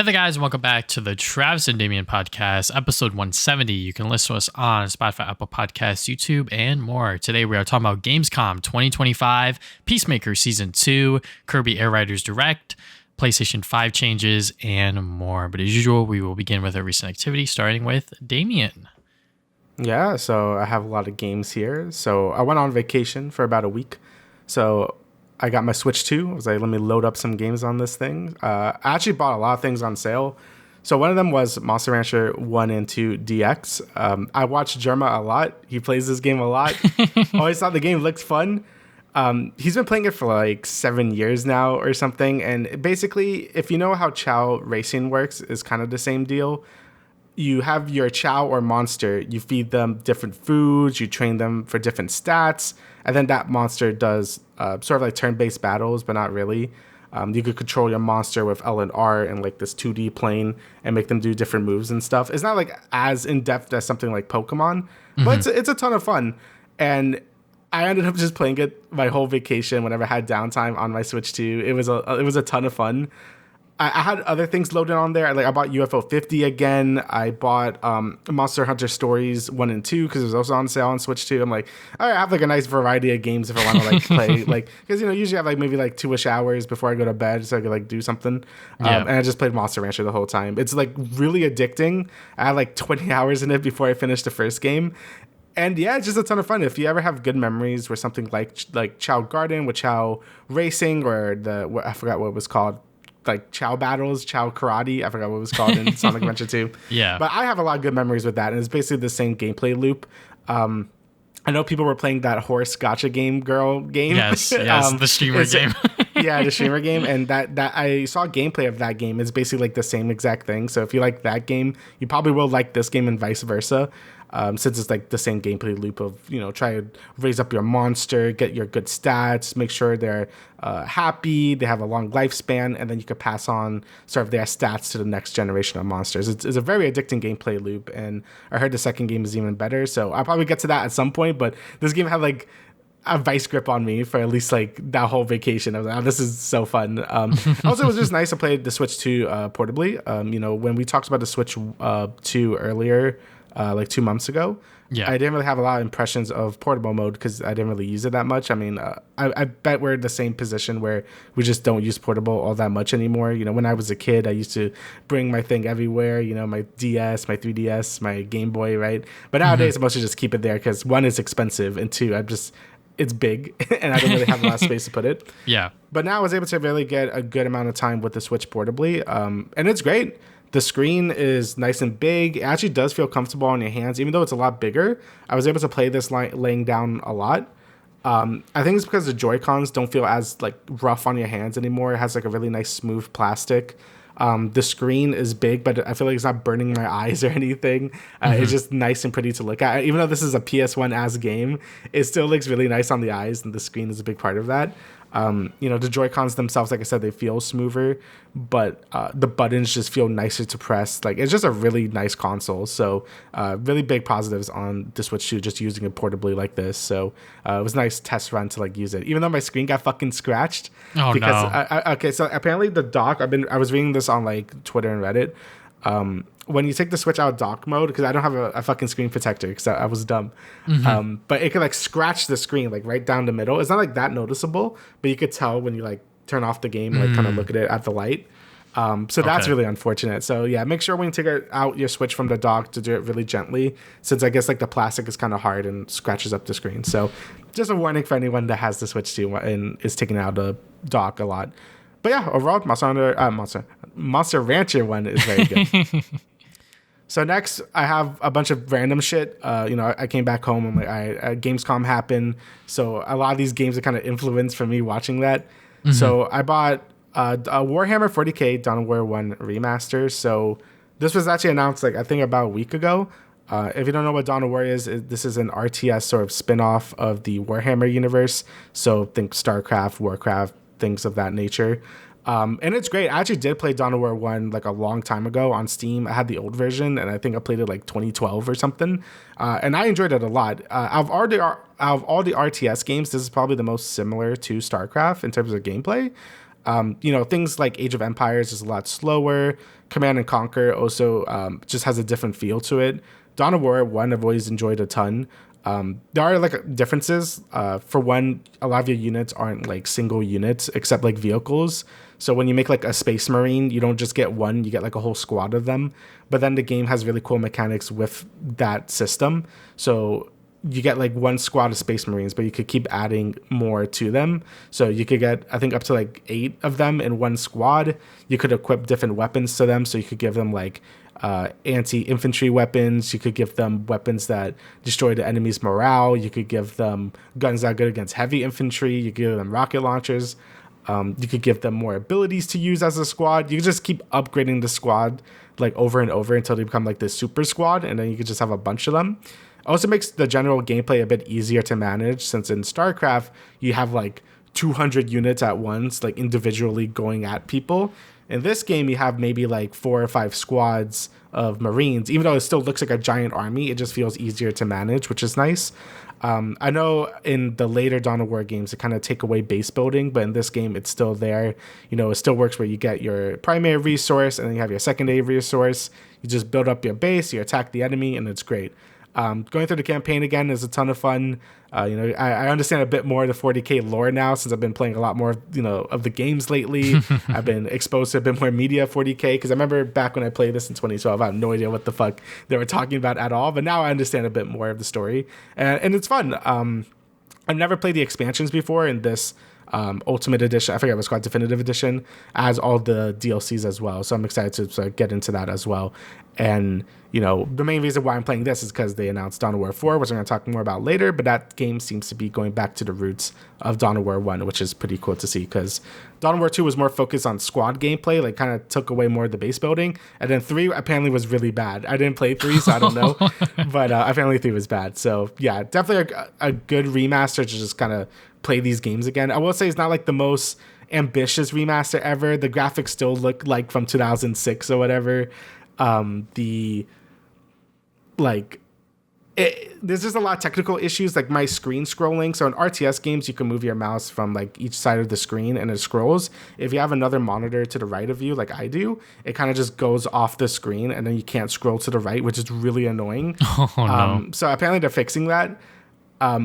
Hey there, guys, and welcome back to the Travis and Damian podcast, episode 170. You can listen to us on Spotify, Apple Podcasts, YouTube, and more. Today, we are talking about Gamescom 2025, Peacemaker Season 2, Kirby Air Riders Direct, PlayStation 5 changes, and more. But as usual, we will begin with a recent activity, starting with Damian. Yeah, so I have a lot of games here. So I went on vacation for about a week. So I got my Switch 2. I was like, let me load up some games on this thing. I actually bought a lot of things on sale. So one of them was Monster Rancher 1 and 2 DX. I watched Jerma a lot. He plays this game a lot. Always thought the game looked fun. He's been playing it for like 7 years now or something. And basically, if you know how Chow Racing works, it's kind of the same deal. You have your Chow or monster, you feed them different foods, you train them for different stats, and then that monster does sort of like turn-based battles, but not really. You could control your monster with L and R in like this 2D plane and make them do different moves and stuff. It's not like as in-depth as something like Pokemon, but it's a ton of fun. And I ended up just playing it my whole vacation whenever I had downtime on my Switch 2. It was a ton of fun. I had other things loaded on there. Like I bought UFO 50 again. I bought Monster Hunter Stories 1 and 2 because it was also on sale on Switch 2. I'm like, all right, I have like a nice variety of games if I want to like play. Like, because usually I have like maybe like 2-ish hours before I go to bed so I could like do something. And I just played Monster Rancher the whole time. It's like really addicting. I had like 20 hours in it before I finished the first game. And yeah, it's just a ton of fun. If you ever have good memories where something like Chow Garden with Chow Racing or I forgot what it was called, like Chow Battles, Chow Karate. I forgot what it was called in Sonic Adventure 2. Yeah. But I have a lot of good memories with that. And it's basically the same gameplay loop. I know people were playing that horse gotcha game game. Yes, the streamer game. Yeah, the streamer game. And that I saw gameplay of that game. It's basically like the same exact thing. So if you like that game, you probably will like this game and vice versa. Since it's like the same gameplay loop of, try to raise up your monster, get your good stats, make sure they're happy, they have a long lifespan, and then you could pass on sort of their stats to the next generation of monsters. It's a very addicting gameplay loop, and I heard the second game is even better, so I'll probably get to that at some point, but this game had like a vice grip on me for at least like that whole vacation. I was like, oh, this is so fun. Also, it was just nice to play the Switch 2 portably. When we talked about the Switch 2 earlier, like 2 months ago, I didn't really have a lot of impressions of portable mode because I didn't really use it that much. I mean, I bet we're in the same position where we just don't use portable all that much anymore. When I was a kid, I used to bring my thing everywhere, my DS, my 3DS, my Game Boy, right? But nowadays, I mostly just keep it there because one, is expensive, and two, it's big and I don't really have a lot of space to put it. Yeah. But now I was able to really get a good amount of time with the Switch portably. And it's great. The screen is nice and big. It actually does feel comfortable on your hands, even though it's a lot bigger. I was able to play this laying down a lot. I think it's because the Joy-Cons don't feel as like rough on your hands anymore. It has like a really nice smooth plastic. The screen is big, but I feel like it's not burning my eyes or anything. It's just nice and pretty to look at. Even though this is a PS1 game, it still looks really nice on the eyes, and the screen is a big part of that. The Joy-Cons themselves, like I said, they feel smoother, but the buttons just feel nicer to press. Like, it's just a really nice console. So really big positives on the Switch 2, just using it portably like this. So it was a nice test run to like use it, even though my screen got fucking scratched. Oh, because no. Okay, so apparently the dock, I was reading this on like Twitter and Reddit. When you take the Switch out of dock mode, because I don't have a fucking screen protector because I was dumb, but it could like scratch the screen like right down the middle. It's not like that noticeable, but you could tell when you like turn off the game, like kind of look at it at the light. So that's really unfortunate. So yeah, make sure when you take out your Switch from the dock to do it really gently, since I guess like the plastic is kind of hard and scratches up the screen. So just a warning for anyone that has the Switch 2 and is taking it out of the dock a lot. But yeah, overall, Monster Rancher 1 is very good. So next, I have a bunch of random shit. I came back home and Gamescom happened. So a lot of these games are kind of influenced from me watching that. So I bought a Warhammer 40k Dawn of War 1 remaster. So this was actually announced I think about a week ago. If you don't know what Dawn of War is, this is an RTS sort of spin-off of the Warhammer universe. So think StarCraft, Warcraft, things of that nature. And it's great. I actually did play Dawn of War 1 like a long time ago on Steam. I had the old version, and I think I played it like 2012 or something. And I enjoyed it a lot. Out of all the RTS games, this is probably the most similar to StarCraft in terms of gameplay. Things like Age of Empires is a lot slower. Command and Conquer also just has a different feel to it. Dawn of War 1 I've always enjoyed a ton. There are like differences. For one, a lot of your units aren't like single units except like vehicles. So when you make like a Space Marine, you don't just get one, you get like a whole squad of them. But then the game has really cool mechanics with that system. So you get like one squad of Space Marines, but you could keep adding more to them. So you could get, I think, up to like 8 of them in one squad. You could equip different weapons to them. So you could give them like anti-infantry weapons. You could give them weapons that destroy the enemy's morale. You could give them guns that are good against heavy infantry. You could give them rocket launchers. You could give them more abilities to use as a squad. You could just keep upgrading the squad like over and over until they become like this super squad, and then you could just have a bunch of them. Also makes the general gameplay a bit easier to manage, since in StarCraft you have like 200 units at once, like individually going at people. In this game, you have maybe like 4 or 5 squads of Marines. Even though it still looks like a giant army, it just feels easier to manage, which is nice. I know in the later Dawn of War games, it kind of take away base building, but in this game, it's still there. It still works where you get your primary resource and then you have your secondary resource. You just build up your base, you attack the enemy, and it's great. Going through the campaign again is a ton of fun. I understand a bit more of the 40K lore now since I've been playing a lot more, of the games lately. I've been exposed to a bit more media 40K because I remember back when I played this in 2012, I had no idea what the fuck they were talking about at all. But now I understand a bit more of the story, and it's fun. I've never played the expansions before, and this Ultimate Edition, I forget what it's called, Definitive Edition, has all the DLCs as well. So I'm excited to sort of get into that as well. And the main reason why I'm playing this is because they announced Dawn of War 4, which I'm going to talk more about later, but that game seems to be going back to the roots of Dawn of War 1, which is pretty cool to see, because Dawn of War 2 was more focused on squad gameplay, like kind of took away more of the base building, and then 3 apparently was really bad. I didn't play 3, so I don't know, but apparently 3 was bad. So yeah, definitely a good remaster to just kind of play these games again. I will say it's not like the most ambitious remaster ever. The graphics still look like from 2006 or whatever. There's just a lot of technical issues, like my screen scrolling. So in RTS games, you can move your mouse from like each side of the screen and it scrolls. If you have another monitor to the right of you, like I do, it kind of just goes off the screen and then you can't scroll to the right, which is really annoying. Oh, no. So apparently they're fixing that.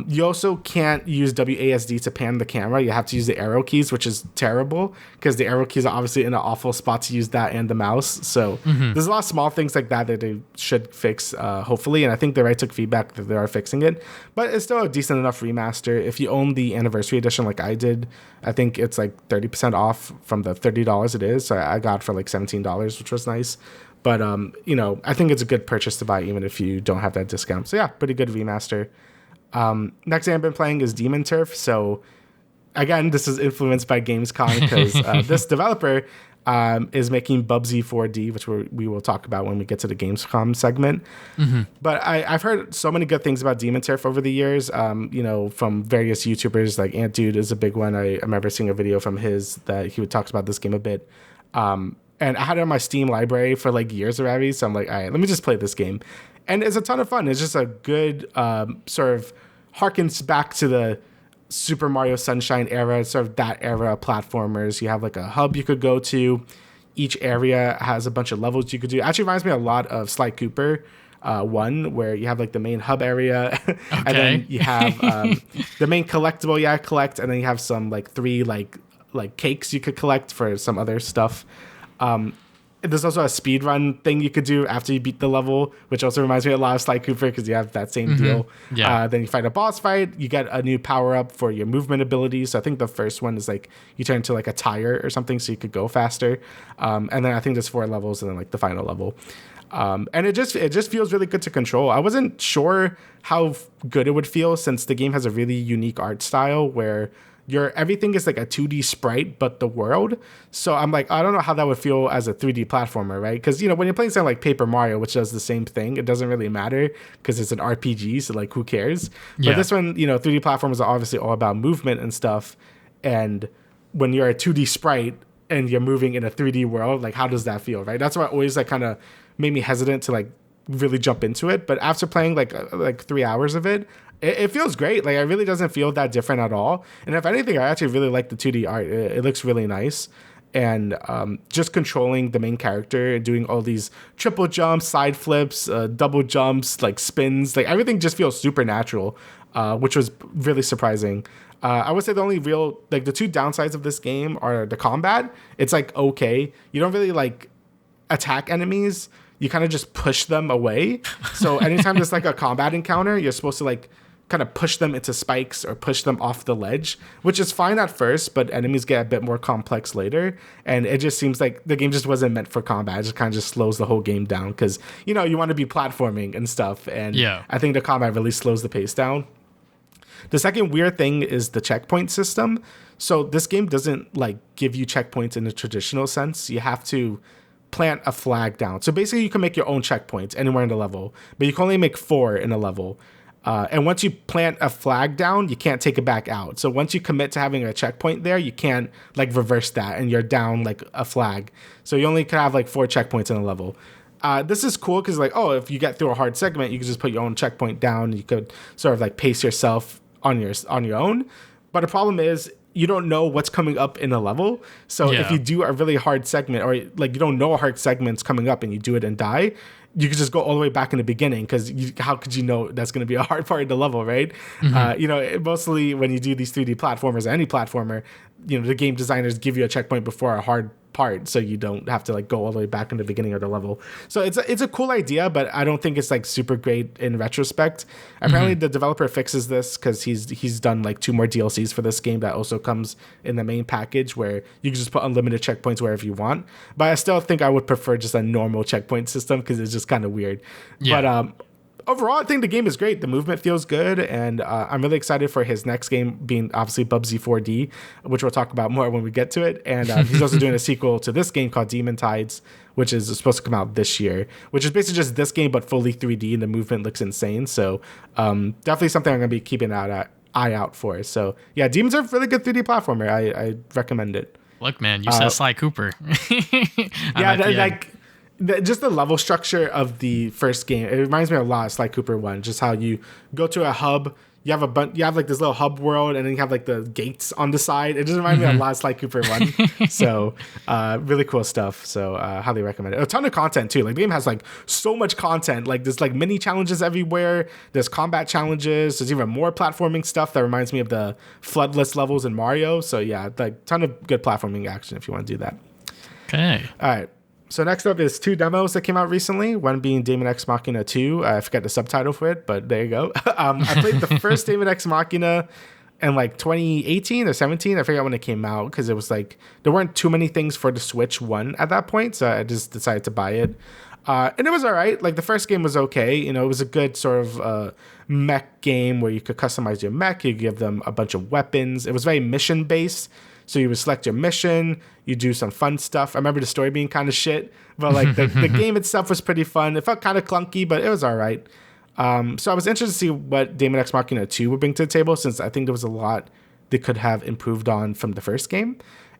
You also can't use WASD to pan the camera. You have to use the arrow keys, which is terrible because the arrow keys are obviously in an awful spot to use that and the mouse. So there's a lot of small things like that they should fix, hopefully. And I think they already took feedback that they are fixing it. But it's still a decent enough remaster. If you own the anniversary edition like I did, I think it's like 30% off from the $30 it is. So I got it for like $17, which was nice. But, I think it's a good purchase to buy even if you don't have that discount. So yeah, pretty good remaster. Next game I've been playing is Demon Turf. So again, this is influenced by Gamescom because this developer is making Busby 4D, which we will talk about when we get to the Gamescom segment. But I've heard so many good things about Demon Turf over the years, from various YouTubers. Like Ant-Dude is a big one. I remember seeing a video from his that he talks about this game a bit. And I had it on my Steam library for like years already. So I'm like, all right, let me just play this game. And it's a ton of fun. It's just a good sort of harkens back to the Super Mario Sunshine era, sort of that era of platformers. You have like a hub you could go to. Each area has a bunch of levels you could do. It actually reminds me a lot of Sly Cooper 1, where you have like the main hub area, and then you have the main collectible you collect, and then you have some like 3 like cakes you could collect for some other stuff. There's also a speed run thing you could do after you beat the level, which also reminds me a lot of Sly Cooper because you have that same deal. Yeah. Then you fight a boss fight. You get a new power up for your movement abilities. So I think the first one is like you turn into like a tire or something so you could go faster. And then I think there's 4 levels and then like the final level. And it just feels really good to control. I wasn't sure how good it would feel since the game has a really unique art style where everything is like a 2D sprite, but the world. So I'm like, I don't know how that would feel as a 3D platformer, right? Because, when you're playing something like Paper Mario, which does the same thing, it doesn't really matter because it's an RPG. So like, who cares? Yeah. But this one, 3D platformers are obviously all about movement and stuff. And when you're a 2D sprite and you're moving in a 3D world, like, how does that feel, right? That's why always like kind of made me hesitant to like really jump into it. But after playing like 3 hours of it, It feels great. Like, it really doesn't feel that different at all. And if anything, I actually really like the 2D art. It looks really nice. And just controlling the main character and doing all these triple jumps, side flips, double jumps, like spins, like everything just feels supernatural, which was really surprising. I would say the only real, like the two downsides of this game are the combat. It's like, okay, you don't really like attack enemies. You kind of just push them away. So anytime there's like a combat encounter, you're supposed to like kind of push them into spikes or push them off the ledge, which is fine at first, but enemies get a bit more complex later. And it just seems like the game just wasn't meant for combat. It just kind of just slows the whole game down because, you know, you want to be platforming and stuff. And yeah. I think the combat really slows the pace down. The second weird thing is the checkpoint system. So this game doesn't like give you checkpoints in the traditional sense. You have to plant a flag down. So basically you can make your own checkpoints anywhere in the level, but you can only make 4 in a level. And once you plant a flag down, you can't take it back out. So once you commit to having a checkpoint there, you can't like reverse that and you're down like a flag. So you only can have like 4 checkpoints in a level. This is cool because like, oh, if you get through a hard segment, you can just put your own checkpoint down. You could sort of like pace yourself on your own. But the problem is you don't know what's coming up in a level. So if you do a really hard segment or like you don't know a hard segment's coming up and you do it and die, you could just go all the way back in the beginning because how could you know that's going to be a hard part of the level, right? Mm-hmm. You know, mostly when you do these 3D platformers or any platformer, you know, the game designers give you a checkpoint before a hard part so you don't have to like go all the way back in the beginning of the level. So it's a cool idea, but I don't think it's like super great in retrospect. Apparently the developer fixes this because he's done like 2 more DLCs for this game that also comes in the main package where you can just put unlimited checkpoints wherever you want. But I still think I would prefer just a normal checkpoint system because it's just kind of weird. But overall, I think the game is great. The movement feels good, and I'm really excited for his next game being obviously Busby 4D, which we'll talk about more when we get to it. And he's also doing a sequel to this game called Demon Tides, which is supposed to come out this year, which is basically just this game but fully 3D, and the movement looks insane. So definitely something I'm going to be keeping an eye out for. So yeah, Demon's a really good 3D platformer. I recommend it. Look, man, you said Sly Cooper. Just the level structure of the first game, it reminds me a lot of Sly Cooper 1. Just how you go to a hub, you have like this little hub world, and then you have like the gates on the side. It just reminds me a lot of Sly Cooper 1. So really cool stuff. So highly recommend it. A ton of content too. Like the game has like so much content. Like there's like mini challenges everywhere. There's combat challenges. There's even more platforming stuff that reminds me of the floodless levels in Mario. So yeah, like ton of good platforming action if you want to do that. Okay. All right. So next up is 2 demos that came out recently, one being Daemon X Machina 2. I forget the subtitle for it, but there you go. I played the first Daemon X Machina in like 2018 or 17. I forget when it came out because it was like there weren't too many things for the Switch 1 at that point, so I just decided to buy it. And it was all right. Like the first game was okay. You know, it was a good sort of mech game where you could customize your mech. You give them a bunch of weapons. It was very mission based. So you would select your mission, you do some fun stuff. I remember the story being kind of shit, but like the game itself was pretty fun. It felt kind of clunky, but it was all right. So I was interested to see what Daemon X Machina 2 would bring to the table, since I think there was a lot they could have improved on from the first game.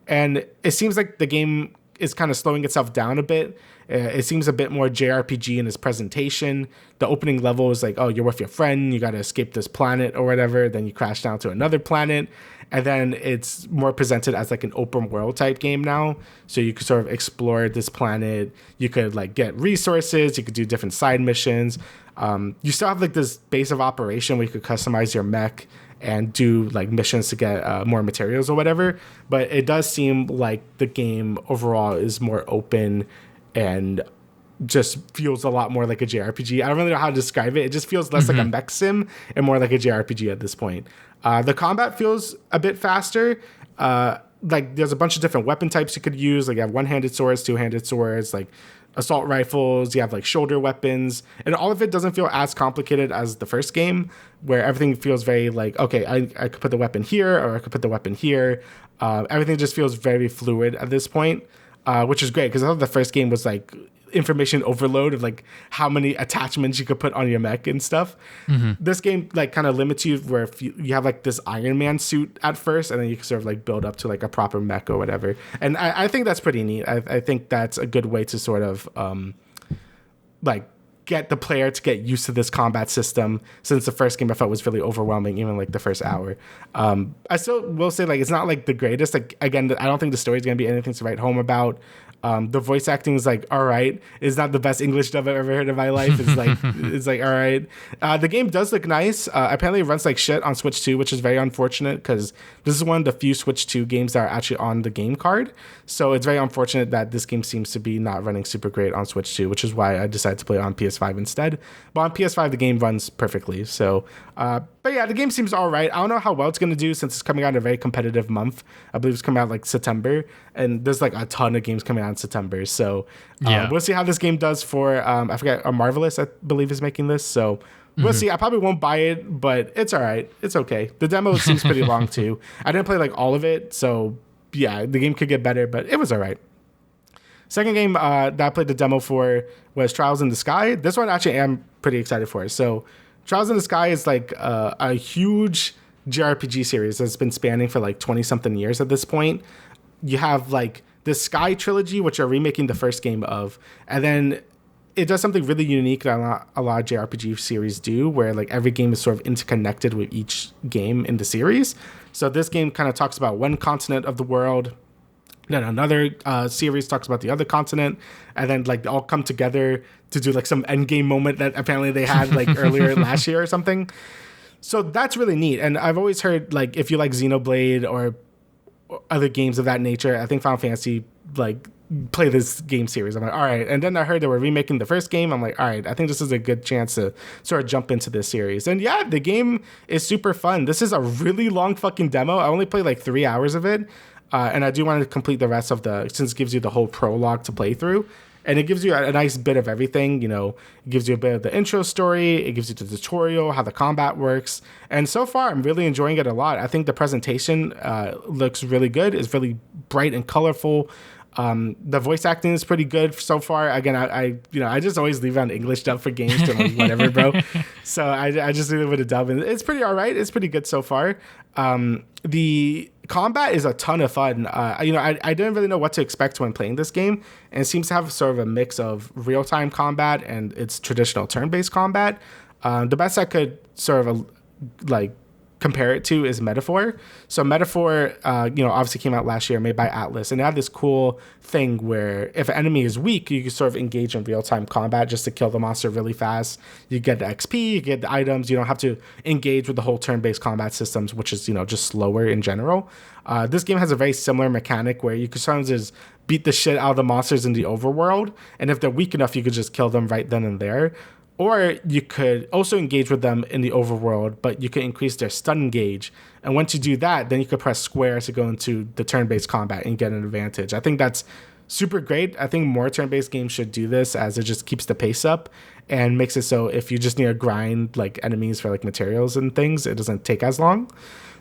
And it seems like the game is kind of slowing itself down a bit. It seems a bit more JRPG in its presentation. The opening level is like, oh, you're with your friend, you got to escape this planet or whatever. Then you crash down to another planet. And then it's more presented as like an open world type game now. So you could sort of explore this planet. You could like get resources. You could do different side missions. You still have like this base of operation where you could customize your mech and do like missions to get more materials or whatever. But it does seem like the game overall is more open and just feels a lot more like a JRPG. I don't really know how to describe it. It just feels less like a mech sim and more like a JRPG at this point. The combat feels a bit faster. Like there's a bunch of different weapon types you could use. Like you have one-handed swords, two-handed swords, like assault rifles. You have like shoulder weapons, and all of it doesn't feel as complicated as the first game, where everything feels very like, okay, I could put the weapon here or I could put the weapon here. Everything just feels very fluid at this point, which is great because I thought the first game was like information overload of like how many attachments you could put on your mech and stuff. This game like kind of limits you where if you have like this Iron Man suit at first, and then you can sort of like build up to like a proper mech or whatever. And I think that's pretty neat. I think that's a good way to sort of like get the player to get used to this combat system, since the first game I felt was really overwhelming, even like the first hour. I still will say, like, it's not like the greatest. Like, again, I don't think the story is going to be anything to write home about. The voice acting is like all right. It's not the best English dub I've ever heard in my life. It's like all right. The game does look nice. Apparently it runs like shit on Switch 2, which is very unfortunate because this is one of the few Switch 2 games that are actually on the game card. So it's very unfortunate that this game seems to be not running super great on Switch 2, which is why I decided to play it on PS5 instead. But on PS5 the game runs perfectly. So but yeah, the game seems all right. I don't know how well it's going to do since it's coming out in a very competitive month. I believe it's coming out like September, and there's like a ton of games coming out in September. So we'll see how this game does for, I forget, Marvelous, I believe, is making this. So we'll see. I probably won't buy it, but it's all right. It's okay. The demo seems pretty long too. I didn't play like all of it. So yeah, the game could get better, but it was all right. Second game that I played the demo for was Trials in the Sky. This one actually I'm pretty excited for. So Trials in the Sky is like a huge JRPG series that's been spanning for like 20 something years at this point. You have like the Sky trilogy, which are remaking the first game of, and then it does something really unique that a lot of JRPG series do, where like every game is sort of interconnected with each game in the series. So this game kind of talks about one continent of the world, then another series talks about the other continent, and then like they all come together to do like some end game moment that apparently they had like earlier last year or something. So that's really neat. And I've always heard, like, if you like Xenoblade or other games of that nature, I think Final Fantasy, like, play this game series. I'm like, all right. And then I heard they were remaking the first game. I'm like, all right, I think this is a good chance to sort of jump into this series. And yeah, the game is super fun. This is a really long fucking demo. I only played like 3 hours of it. And I do want to complete the rest of since it gives you the whole prologue to play through. And it gives you a nice bit of everything, you know. It gives you a bit of the intro story. It gives you the tutorial, how the combat works. And so far, I'm really enjoying it a lot. I think the presentation looks really good. It's really bright and colorful. The voice acting is pretty good so far. Again, I just always leave it on English dub for games to like whatever, bro. So I just leave it with a dub, and it's pretty all right. It's pretty good so far. The combat is a ton of fun. I didn't really know what to expect when playing this game, and it seems to have sort of a mix of real-time combat and its traditional turn-based combat. The best I could sort of like compare it to is Metaphor. So Metaphor, obviously came out last year, made by Atlas, and it had this cool thing where if an enemy is weak, you can sort of engage in real-time combat just to kill the monster really fast. You get the XP, you get the items. You don't have to engage with the whole turn-based combat systems, which is, just slower in general. This game has a very similar mechanic where you can sometimes just beat the shit out of the monsters in the overworld, and if they're weak enough, you could just kill them right then and there. Or you could also engage with them in the overworld, but you could increase their stun gauge. And once you do that, then you could press square to go into the turn-based combat and get an advantage. I think that's super great. I think more turn-based games should do this, as it just keeps the pace up and makes it so if you just need to grind like enemies for like materials and things, it doesn't take as long.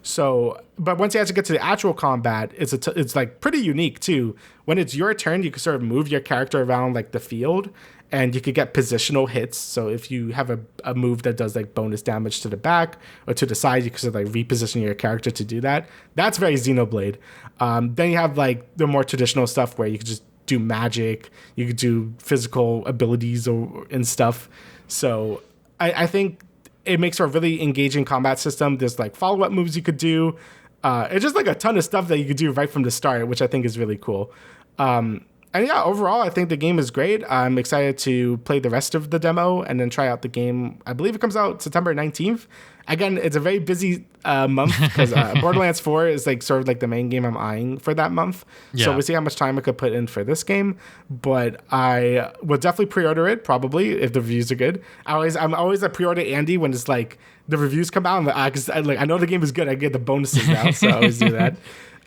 So, but once you actually get to the actual combat, it's like pretty unique too. When it's your turn, you can sort of move your character around like the field, and you could get positional hits. So if you have a move that does like bonus damage to the back or to the side, you can sort of like reposition your character to do that. That's very Xenoblade. Then you have like the more traditional stuff where you could just do magic, you could do physical abilities and stuff. So I think it makes for a really engaging combat system. There's like follow-up moves you could do. It's just like a ton of stuff that you could do right from the start, which I think is really cool. And yeah, overall, I think the game is great. I'm excited to play the rest of the demo and then try out the game. I believe it comes out September 19th. Again, it's a very busy month because Borderlands 4 is like sort of like the main game I'm eyeing for that month. Yeah. So we'll see how much time I could put in for this game. But I will definitely pre-order it, probably, if the reviews are good. I'm always a pre-order Andy when it's like the reviews come out. I'm like, I know the game is good. I get the bonuses now, so I always do that.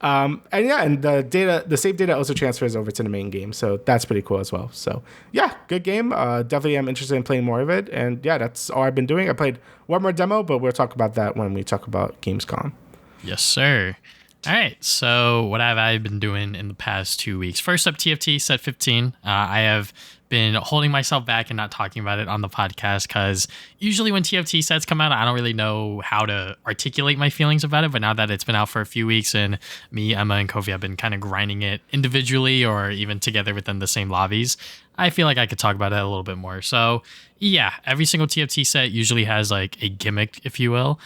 And the save data also transfers over to the main game, so that's pretty cool as well. So yeah, good game. Definitely am interested in playing more of it, and yeah, that's all I've been doing. I played one more demo, but we'll talk about that when we talk about Gamescom. Yes, sir. All right, so what have I been doing in the past 2 weeks? First up, TFT Set 15. I have been holding myself back and not talking about it on the podcast because usually when TFT sets come out, I don't really know how to articulate my feelings about it. But now that it's been out for a few weeks and me, Emma, and Kofi have been kind of grinding it individually or even together within the same lobbies, I feel like I could talk about it a little bit more. So yeah, every single TFT set usually has like a gimmick, if you will.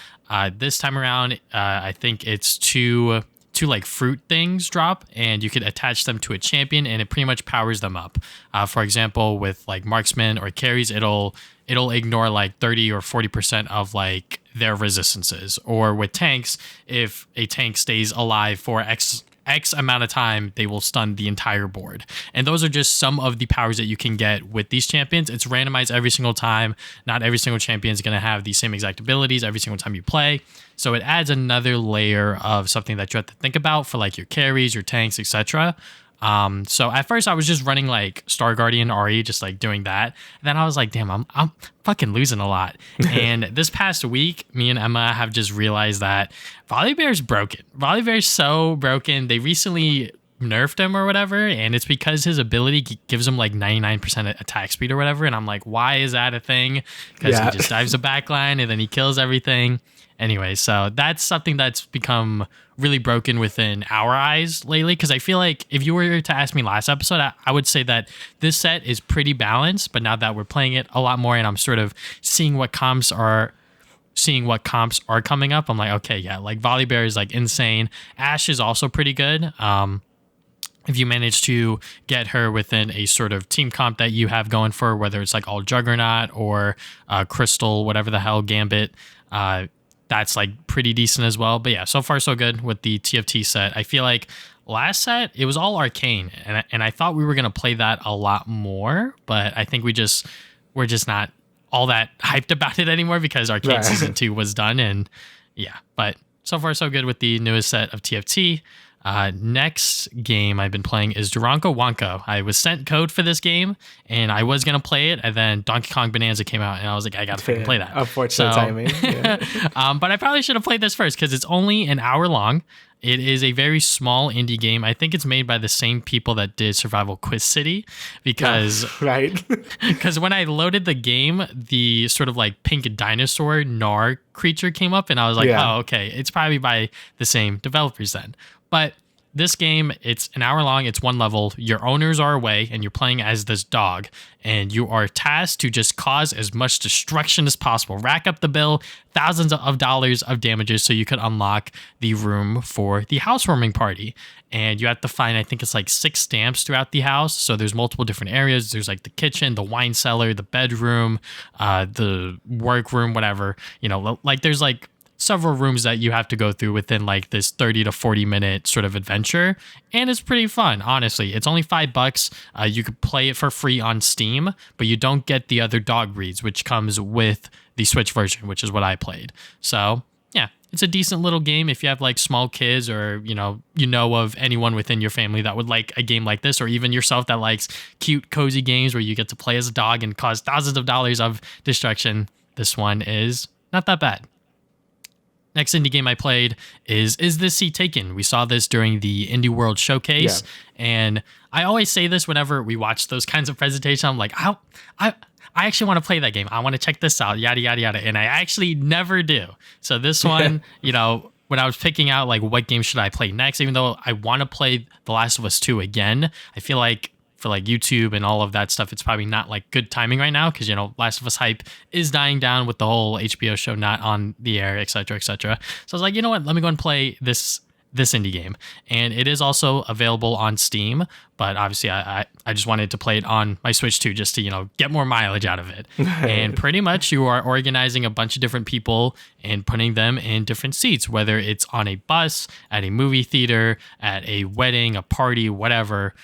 This time around, I think it's two like fruit things drop, and you could attach them to a champion and it pretty much powers them up. For example, with like marksmen or carries, it'll ignore like 30 or 40% of like their resistances. Or with tanks, if a tank stays alive for X amount of time, they will stun the entire board. And those are just some of the powers that you can get with these champions. It's randomized every single time. Not every single champion is going to have the same exact abilities every single time you play. So it adds another layer of something that you have to think about for like your carries, your tanks, etc. So at first I was just running like Star Guardian RE, just like doing that. And then I was like, damn, I'm fucking losing a lot. And this past week, me and Emma have just realized that Volibear's broken. Volibear's so broken. They recently nerfed him or whatever, and it's because his ability gives him like 99% attack speed or whatever. And I'm like, why is that a thing? Because he just dives the backline and then he kills everything. Anyway, so that's something that's become really broken within our eyes lately, because I feel like if you were to ask me last episode, I would say that this set is pretty balanced, but now that we're playing it a lot more and I'm sort of seeing what comps are coming up, I'm like, okay, yeah, like Volibear is like insane. Ashe is also pretty good. If you manage to get her within a sort of team comp that you have going for, whether it's like all Juggernaut or Crystal, whatever the hell, Gambit, that's like pretty decent as well. But yeah, so far so good with the TFT set. I feel like last set, it was all arcane. And I thought we were going to play that a lot more, but I think we're just not all that hyped about it anymore because Arcane Season 2 was done. And yeah, but so far so good with the newest set of TFT. Next game I've been playing is DORONKO WANKO. I was sent code for this game and I was going to play it, and then Donkey Kong Bonanza came out and I was like, I got to freaking play that. Unfortunate timing. Yeah. But I probably should have played this first because it's only an hour long. It is a very small indie game. I think it's made by the same people that did Survival Quiz City because because when I loaded the game, the sort of like pink dinosaur Gnar creature came up and I was like, oh, okay, it's probably by the same developers then. But this game, it's an hour long, it's one level, your owners are away, and you're playing as this dog, and you are tasked to just cause as much destruction as possible. Rack up the bill, thousands of dollars of damages so you could unlock the room for the housewarming party. And you have to find, I think it's like 6 stamps throughout the house. So there's multiple different areas. There's like the kitchen, the wine cellar, the bedroom, the workroom, whatever. You know, like there's like several rooms that you have to go through within like this 30 to 40 minute sort of adventure, and it's pretty fun. Honestly, it's only $5. You could play it for free on Steam, but you don't get the other dog breeds, which comes with the Switch version, which is what I played. So yeah, it's a decent little game if you have like small kids, or you know of anyone within your family that would like a game like this, or even yourself that likes cute cozy games where you get to play as a dog and cause thousands of dollars of destruction. This one is not that bad. Next indie game I played is This Sea Taken? We saw this during the Indie World Showcase, and I always say this whenever we watch those kinds of presentations. I'm like, I actually want to play that game. I want to check this out, yada, yada, yada, and I actually never do. So this one, when I was picking out like what game should I play next, even though I want to play The Last of Us 2 again, I feel like for like YouTube and all of that stuff, it's probably not like good timing right now because Last of Us hype is dying down with the whole HBO show not on the air, etc., etc. So I was like, you know what, let me go and play this indie game, and it is also available on Steam, but obviously I just wanted to play it on my Switch too, just to get more mileage out of it. And pretty much you are organizing a bunch of different people and putting them in different seats, whether it's on a bus, at a movie theater, at a wedding, a party, whatever.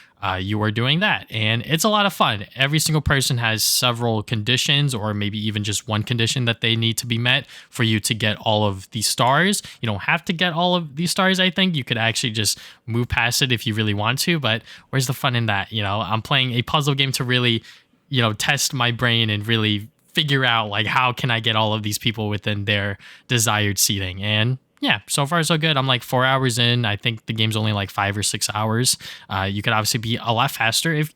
You are doing that, and it's a lot of fun. Every single person has several conditions, or maybe even just one condition that they need to be met for you to get all of these stars. You don't have to get all of these stars. I think you could actually just move past it if you really want to, but where's the fun in that? I'm playing a puzzle game to really, test my brain and really figure out like how can I get all of these people within their desired seating. And yeah, so far so good. I'm like 4 hours in. I think the game's only like 5 or 6 hours. You could obviously be a lot faster if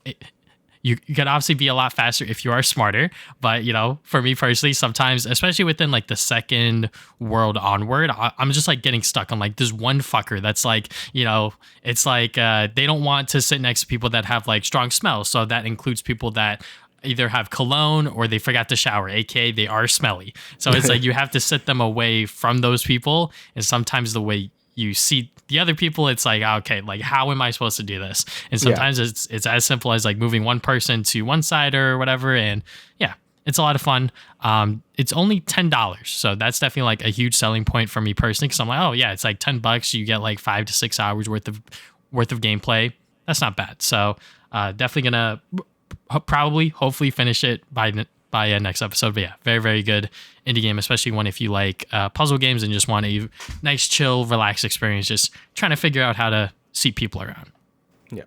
you could obviously be a lot faster if you are smarter. But, for me personally, sometimes, especially within like the second world onward, I'm just like getting stuck on like this one fucker that's like, it's like they don't want to sit next to people that have like strong smells. So that includes people that either have cologne or they forgot to shower, aka they are smelly. So it's like you have to sit them away from those people. And sometimes the way you see the other people, it's like, okay, like how am I supposed to do this? And sometimes it's as simple as like moving one person to one side or whatever. And yeah, it's a lot of fun. It's only $10, so that's definitely like a huge selling point for me personally. Because I'm like, oh yeah, it's like $10. You get like 5 to 6 hours worth of gameplay. That's not bad. So definitely gonna hopefully finish it by next episode. But yeah, very, very good indie game, especially one if you like puzzle games and just want a nice, chill, relaxed experience, just trying to figure out how to see people around. Yeah.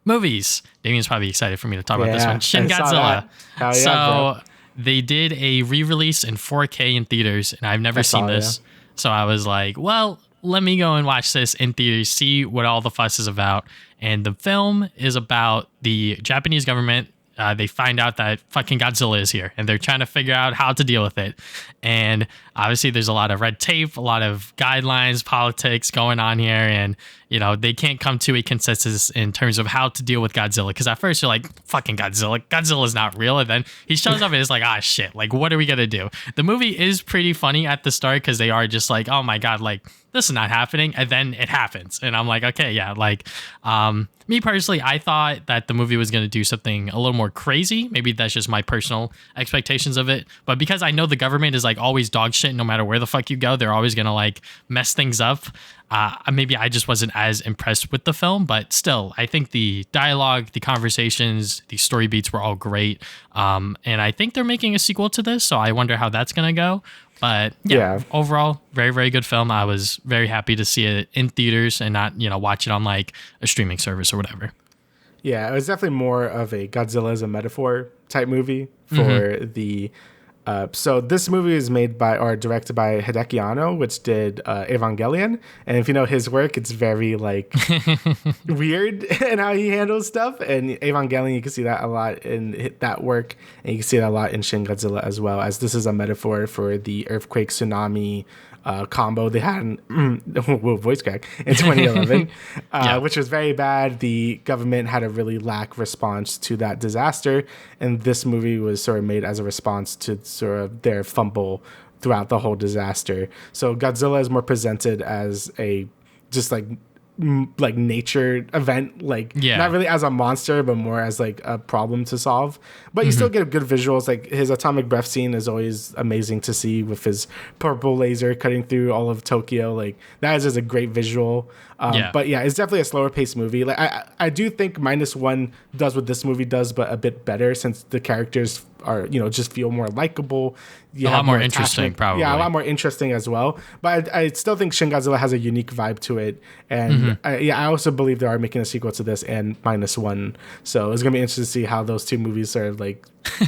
Movies. Damian's probably excited for me to talk about this one. Shin I Godzilla. Yeah, so they did a re-release in 4K in theaters, and I've never seen this. Yeah. So I was like, well, let me go and watch this in theaters, see what all the fuss is about. And the film is about the Japanese government. They find out that fucking Godzilla is here, and they're trying to figure out how to deal with it. And obviously there's a lot of red tape, a lot of guidelines, politics going on here. And, they can't come to a consensus in terms of how to deal with Godzilla. Because at first you're like, fucking Godzilla. Godzilla's not real. And then he shows up and it's like, ah, shit. Like, what are we going to do? The movie is pretty funny at the start because they are just like, oh my God, like, this is not happening. And then it happens. And I'm like, okay, yeah. Like, me personally, I thought that the movie was going to do something a little more crazy. Maybe that's just my personal expectations of it. But because I know the government is like always dog shit, no matter where the fuck you go, they're always going to like mess things up. Maybe I just wasn't as impressed with the film, but still, I think the dialogue, the conversations, the story beats were all great. And I think they're making a sequel to this, so I wonder how that's going to go. But yeah, overall, very, very good film. I was very happy to see it in theaters and not, watch it on like a streaming service or whatever. Yeah, it was definitely more of a Godzilla as a metaphor type movie for the... So this movie is made by or directed by Hideaki Anno, which did Evangelion. And if you know his work, it's very like weird in how he handles stuff. And Evangelion, you can see that a lot in that work. And you can see that a lot in Shin Godzilla as well, as this is a metaphor for the earthquake tsunami combo they had in voice crack in 2011, which was very bad. The government had a really lack response to that disaster, and this movie was sort of made as a response to sort of their fumble throughout the whole disaster. So Godzilla is more presented as a just like nature event, not really as a monster, but more as like a problem to solve. But you still get good visuals. Like his atomic breath scene is always amazing to see with his purple laser cutting through all of Tokyo. Like that is just a great visual. But yeah, it's definitely a slower paced movie. Like I do think -1 does what this movie does, but a bit better, since the characters are, just feel more likable. A lot more interesting, probably. Yeah, a lot more interesting as well. But I still think Shin Godzilla has a unique vibe to it. And I also believe they are making a sequel to this and -1. So it's going to be interesting to see how those two movies sort of like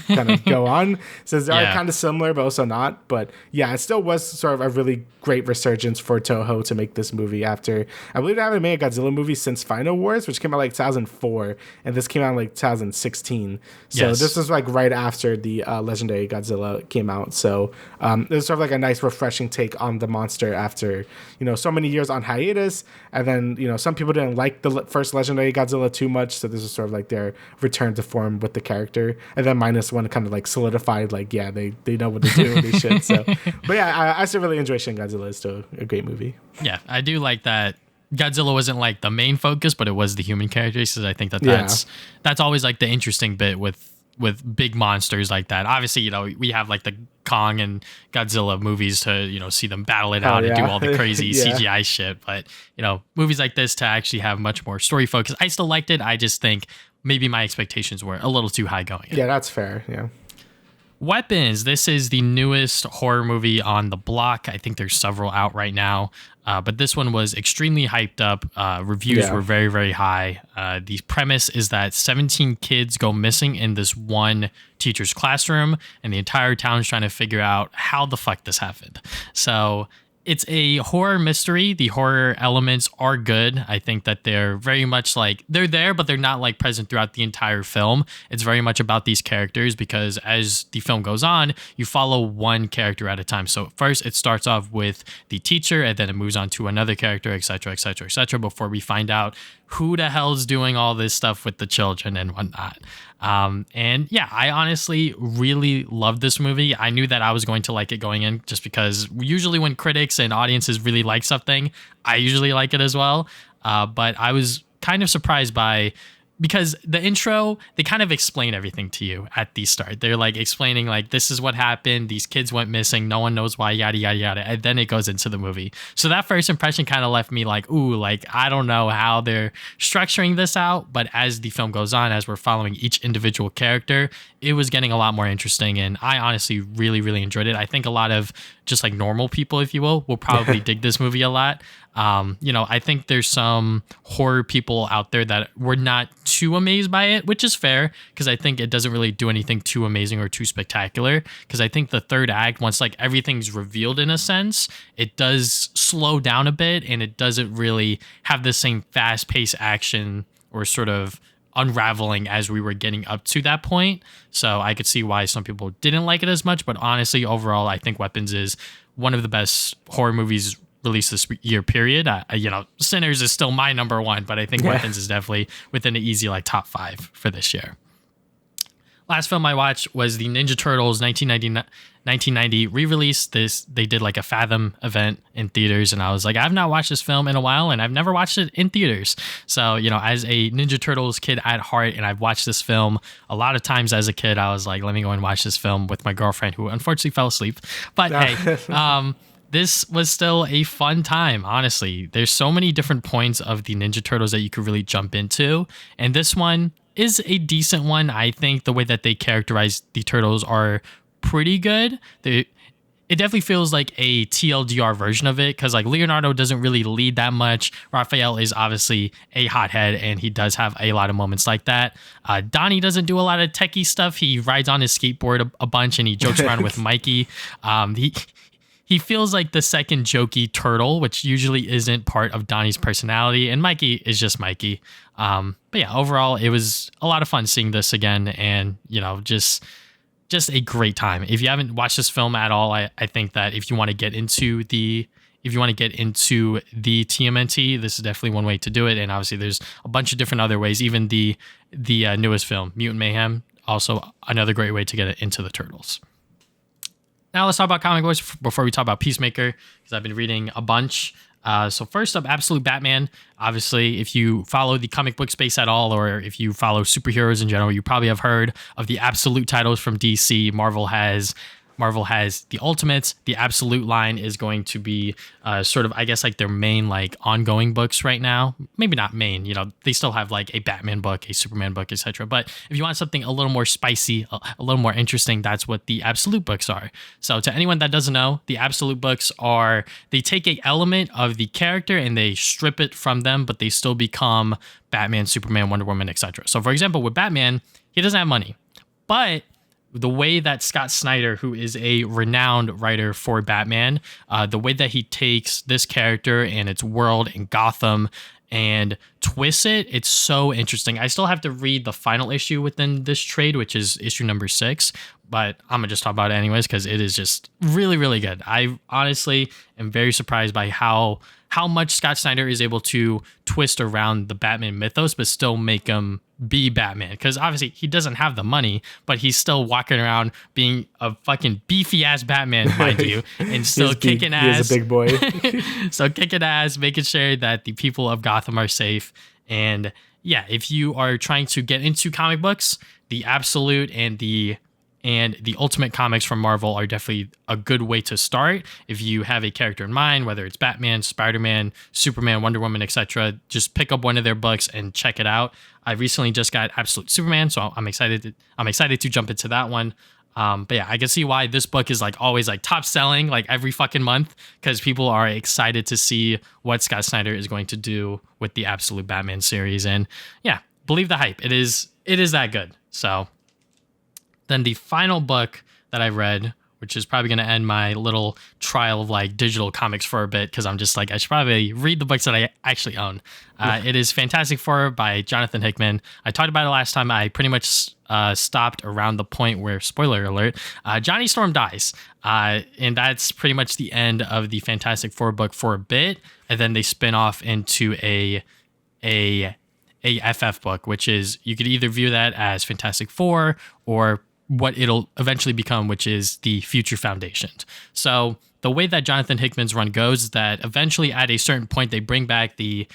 kind of go on, since they are kind of similar, but also not. But yeah, it still was sort of a really great resurgence for Toho to make this movie after, I believe they haven't made a Godzilla movie since Final Wars, which came out like 2004, and this came out like 2016. So this was like right after the legendary Godzilla came out. So it was sort of like a nice refreshing take on the monster after, so many years on hiatus. And then, some people didn't like the first legendary Godzilla too much. So this is sort of like their return to form with the character. And then -1 kind of like solidified, like, yeah, they know what to do with this shit. So, but yeah, I still really enjoy Shin Godzilla. It's still a great movie. Yeah, I do like that Godzilla wasn't like the main focus, but it was the human characters. So I think that's always like the interesting bit with big monsters like that. Obviously, we have like the Kong and Godzilla movies to, see them battle it out and do all the crazy CGI shit. But, movies like this to actually have much more story focus. I still liked it. I just think maybe my expectations were a little too high going in. Yeah, that's fair. Yeah. Weapons. This is the newest horror movie on the block. I think there's several out right now. But this one was extremely hyped up. Reviews were very, very high. The premise is that 17 kids go missing in this one teacher's classroom, and the entire town is trying to figure out how the fuck this happened. So It's a horror mystery. The horror elements are good. I think that they're very much like they're there, but they're not like present throughout the entire film. It's very much about these characters because as the film goes on, you follow one character at a time. So first it starts off with the teacher and then it moves on to another character, etc., etc., etc., before we find out who the hell's doing all this stuff with the children and whatnot. And yeah, I honestly really loved this movie. I knew that I was going to like it going in just because usually when critics and audiences really like something, I usually like it as well. But I was kind of surprised because the intro, they kind of explain everything to you at the start. They're like explaining like, this is what happened. These kids went missing. No one knows why, yada, yada, yada. And then it goes into the movie. So that first impression kind of left me like, ooh, like, I don't know how they're structuring this out. But as the film goes on, as we're following each individual character, it was getting a lot more interesting. And I honestly really, really enjoyed it. I think a lot of just like normal people, if you will probably dig this movie a lot. I think there's some horror people out there that were not too amazed by it, which is fair because I think it doesn't really do anything too amazing or too spectacular. Because I think the third act, once like everything's revealed in a sense, it does slow down a bit and it doesn't really have the same fast-paced action or sort of unraveling as we were getting up to that point. So I could see why some people didn't like it as much. But honestly, overall, I think Weapons is one of the best horror movies released this year, period. Sinners is still my number one, but I think Weapons is definitely within the easy like top 5 for this year. Last film I watched was the Ninja Turtles 1990 re-release. They did like a Fathom event in theaters, and I was like, I've not watched this film in a while, and I've never watched it in theaters. So, as a Ninja Turtles kid at heart, and I've watched this film a lot of times as a kid, I was like, let me go and watch this film with my girlfriend, who unfortunately fell asleep. But hey, this was still a fun time, honestly. There's so many different points of the Ninja Turtles that you could really jump into, and this one is a decent one. I think the way that they characterize the turtles are pretty good. It definitely feels like a TLDR version of it because like Leonardo doesn't really lead that much. Raphael is obviously a hothead and he does have a lot of moments like that. Donnie doesn't do a lot of techie stuff. He rides on his skateboard a bunch and he jokes around with Mikey. He feels like the second jokey turtle, which usually isn't part of Donnie's personality, and Mikey is just Mikey. But yeah, overall, it was a lot of fun seeing this again, and just a great time. If you haven't watched this film at all, I think that if you want to get into the TMNT, this is definitely one way to do it. And obviously, there's a bunch of different other ways. Even the newest film, Mutant Mayhem, also another great way to get into the Turtles. Now let's talk about comic books before we talk about Peacemaker, because I've been reading a bunch. So first up, Absolute Batman. Obviously, if you follow the comic book space at all, or if you follow superheroes in general, you probably have heard of the Absolute titles from DC. Marvel has the Ultimates. The Absolute line is going to be sort of, I guess, like their main like ongoing books right now. Maybe not main, they still have like a Batman book, a Superman book, etc. But if you want something a little more spicy, a little more interesting, that's what the Absolute books are. So to anyone that doesn't know, the Absolute books are, they take an element of the character and they strip it from them, but they still become Batman, Superman, Wonder Woman, etc. So for example, with Batman, he doesn't have money, but the way that Scott Snyder, who is a renowned writer for Batman, the way that he takes this character and its world and Gotham and twists it, it's so interesting. I still have to read the final issue within this trade, which is issue number 6, but I'm going to just talk about it anyways because it is just really, really good. I honestly am very surprised by how much Scott Snyder is able to twist around the Batman mythos, but still make him be Batman. Because obviously he doesn't have the money, but he's still walking around being a fucking beefy ass Batman, mind you, and still kicking ass. He's a big boy. So kicking ass, making sure that the people of Gotham are safe. And yeah, if you are trying to get into comic books, the Absolute and the Ultimate comics from Marvel are definitely a good way to start. If you have a character in mind, whether it's Batman, Spider-Man, Superman, Wonder Woman, etc., just pick up one of their books and check it out. I recently just got Absolute Superman, so I'm excited to jump into that one. But yeah, I can see why this book is like always like top selling like every fucking month, because people are excited to see what Scott Snyder is going to do with the Absolute Batman series. And yeah, believe the hype. It is that good. So then the final book that I read, which is probably going to end my little trial of like digital comics for a bit, because I'm just like, I should probably read the books that I actually own. It is Fantastic Four by Jonathan Hickman. I talked about it last time. I pretty much stopped around the point where, spoiler alert, Johnny Storm dies. And that's pretty much the end of the Fantastic Four book for a bit. And then they spin off into a FF book, which is, you could either view that as Fantastic Four or what it'll eventually become, which is the Future Foundation. So the way that Jonathan Hickman's run goes is that eventually at a certain point, they bring back the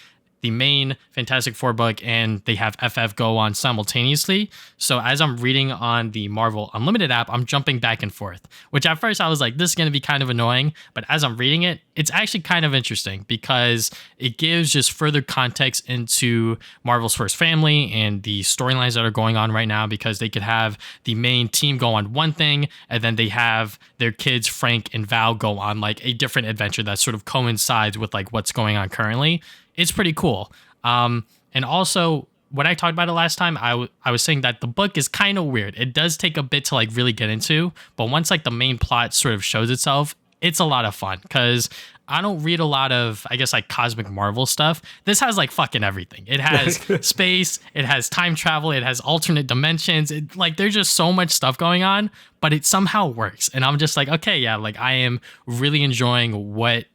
main Fantastic Four book and they have FF go on simultaneously. So as I'm reading on the Marvel Unlimited app, I'm jumping back and forth, which at first I was like, this is going to be kind of annoying. But as I'm reading it, it's actually kind of interesting because it gives just further context into Marvel's First Family and the storylines that are going on right now, because they could have the main team go on one thing and then they have their kids, Frank and Val, go on like a different adventure that sort of coincides with like what's going on currently. It's pretty cool. And also, when I talked about it last time, I was saying that the book is kind of weird. It does take a bit to like really get into, but once like the main plot sort of shows itself, it's a lot of fun, because I don't read a lot of, I guess, like cosmic Marvel stuff. This has like fucking everything. It has space, it has time travel, it has alternate dimensions. It, like, there's just so much stuff going on, but it somehow works. And I'm just like, okay, yeah, like I am really enjoying what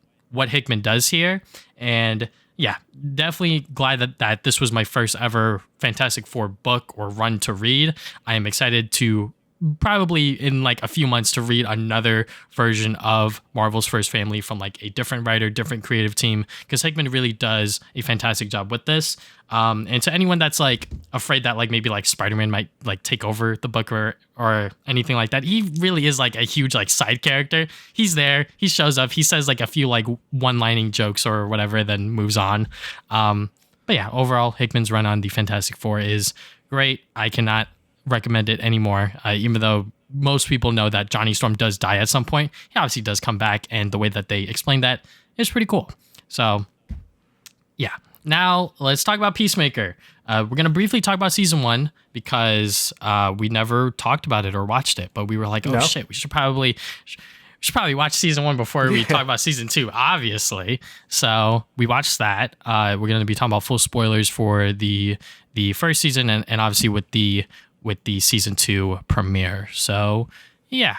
Hickman does here. And yeah, definitely glad that this was my first ever Fantastic Four book or run to read. I am excited to probably in like a few months to read another version of Marvel's First Family from like a different writer, different creative team, because Hickman really does a fantastic job with this. And to anyone that's like afraid that like maybe like Spider-Man might like take over the book or anything like that, he really is like a huge like side character. He's there, he shows up, he says like a few like one-lining jokes or whatever, then moves on. But yeah, overall, Hickman's run on the Fantastic Four is great. I cannot recommend it anymore, even though most people know that Johnny Storm does die at some point. He obviously does come back, and the way that they explain that is pretty cool. So yeah, now let's talk about Peacemaker. We're going to briefly talk about season 1 because we never talked about it or watched it, but we were like, oh shit, we should probably watch season 1 before we talk about season 2, obviously. So we watched that. We're going to be talking about full spoilers for the first season and obviously with the season 2 premiere. So yeah,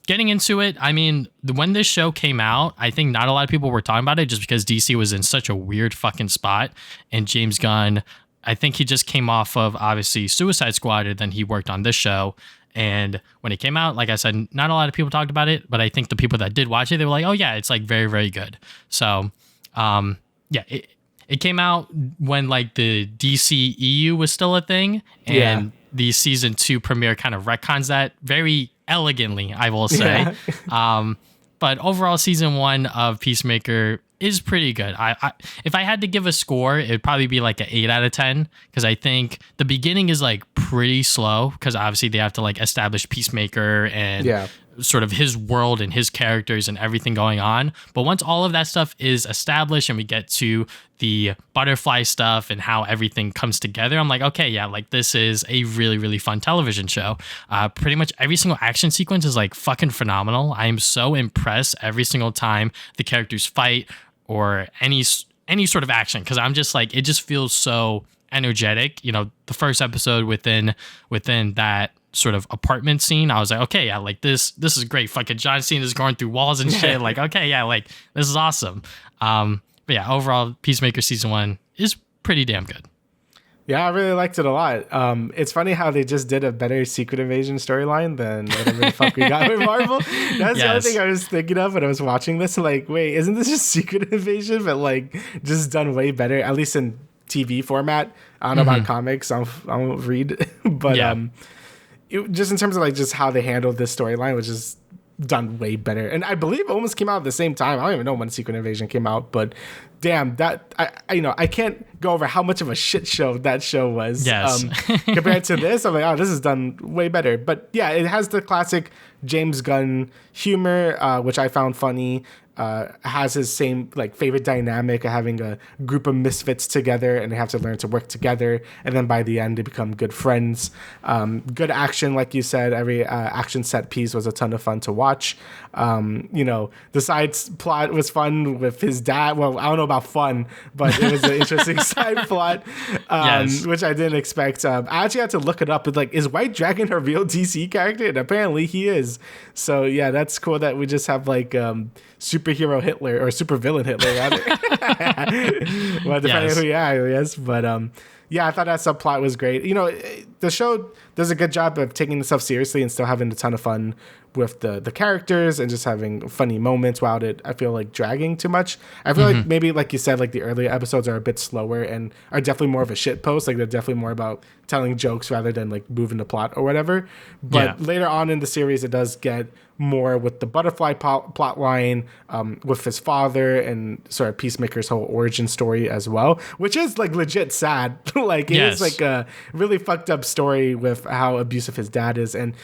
getting into it. I mean, when this show came out, I think not a lot of people were talking about it just because DC was in such a weird fucking spot. And James Gunn, I think he just came off of obviously Suicide Squad, and then he worked on this show. And when it came out, like I said, not a lot of people talked about it, but I think the people that did watch it, they were like, oh yeah, it's like very, very good. So yeah, it came out when like the DCEU was still a thing, and the season 2 premiere kind of retcons that very elegantly, I will say. But overall, season 1 of Peacemaker is pretty good. I if I had to give a score, it'd probably be like an 8 out of 10, because I think the beginning is like pretty slow, because obviously they have to like establish Peacemaker and sort of his world and his characters and everything going on. But once all of that stuff is established and we get to the butterfly stuff and how everything comes together, I'm like, okay, yeah, like this is a really, really fun television show. Pretty much every single action sequence is like fucking phenomenal. I am so impressed every single time the characters fight or any sort of action, because I'm just like, it just feels so energetic. You know, the first episode within that sort of apartment scene, I was like, okay, yeah, like this is great. Fucking John Cena is going through walls and shit. Like, okay, yeah, like this is awesome. But yeah, overall, Peacemaker season 1 is pretty damn good. Yeah, I really liked it a lot. It's funny how they just did a better Secret Invasion storyline than whatever the fuck we got with Marvel. That's the other thing I was thinking of when I was watching this. Like, wait, isn't this just Secret Invasion, but like just done way better, at least in TV format? I don't know about comics. I don't read, but just in terms of like just how they handled this storyline, which is done way better. And I believe it almost came out at the same time. I don't even know when Secret Invasion came out, but damn, that I can't go over how much of a shit show that show was. Yes. Compared to this, I'm like, oh, this is done way better. But yeah, it has the classic James Gunn humor, which I found funny. Has his same like favorite dynamic of having a group of misfits together, and they have to learn to work together, and then by the end they become good friends. Good action, like you said. Every action set piece was a ton of fun to watch. The side plot was fun with his dad. Well, I don't know about fun, but it was an interesting side plot, which I didn't expect. I actually had to look it up. It's like, is White Dragon a real DC character? And apparently he is. So yeah, that's cool that we just have like superhero Hitler or supervillain Hitler rather. Well, depending on who you are, yes. But I thought that subplot was great. The show does a good job of taking itself seriously and still having a ton of fun with the characters and just having funny moments without it, I feel like, dragging too much. I feel like maybe, like you said, like the earlier episodes are a bit slower and are definitely more of a shit post. Like they're definitely more about telling jokes rather than like moving the plot or whatever. But later on in the series, it does get more with the butterfly plot line, with his father and sort of Peacemaker's whole origin story as well, which is like legit sad. Like it is like a really fucked up story with how abusive his dad is. And,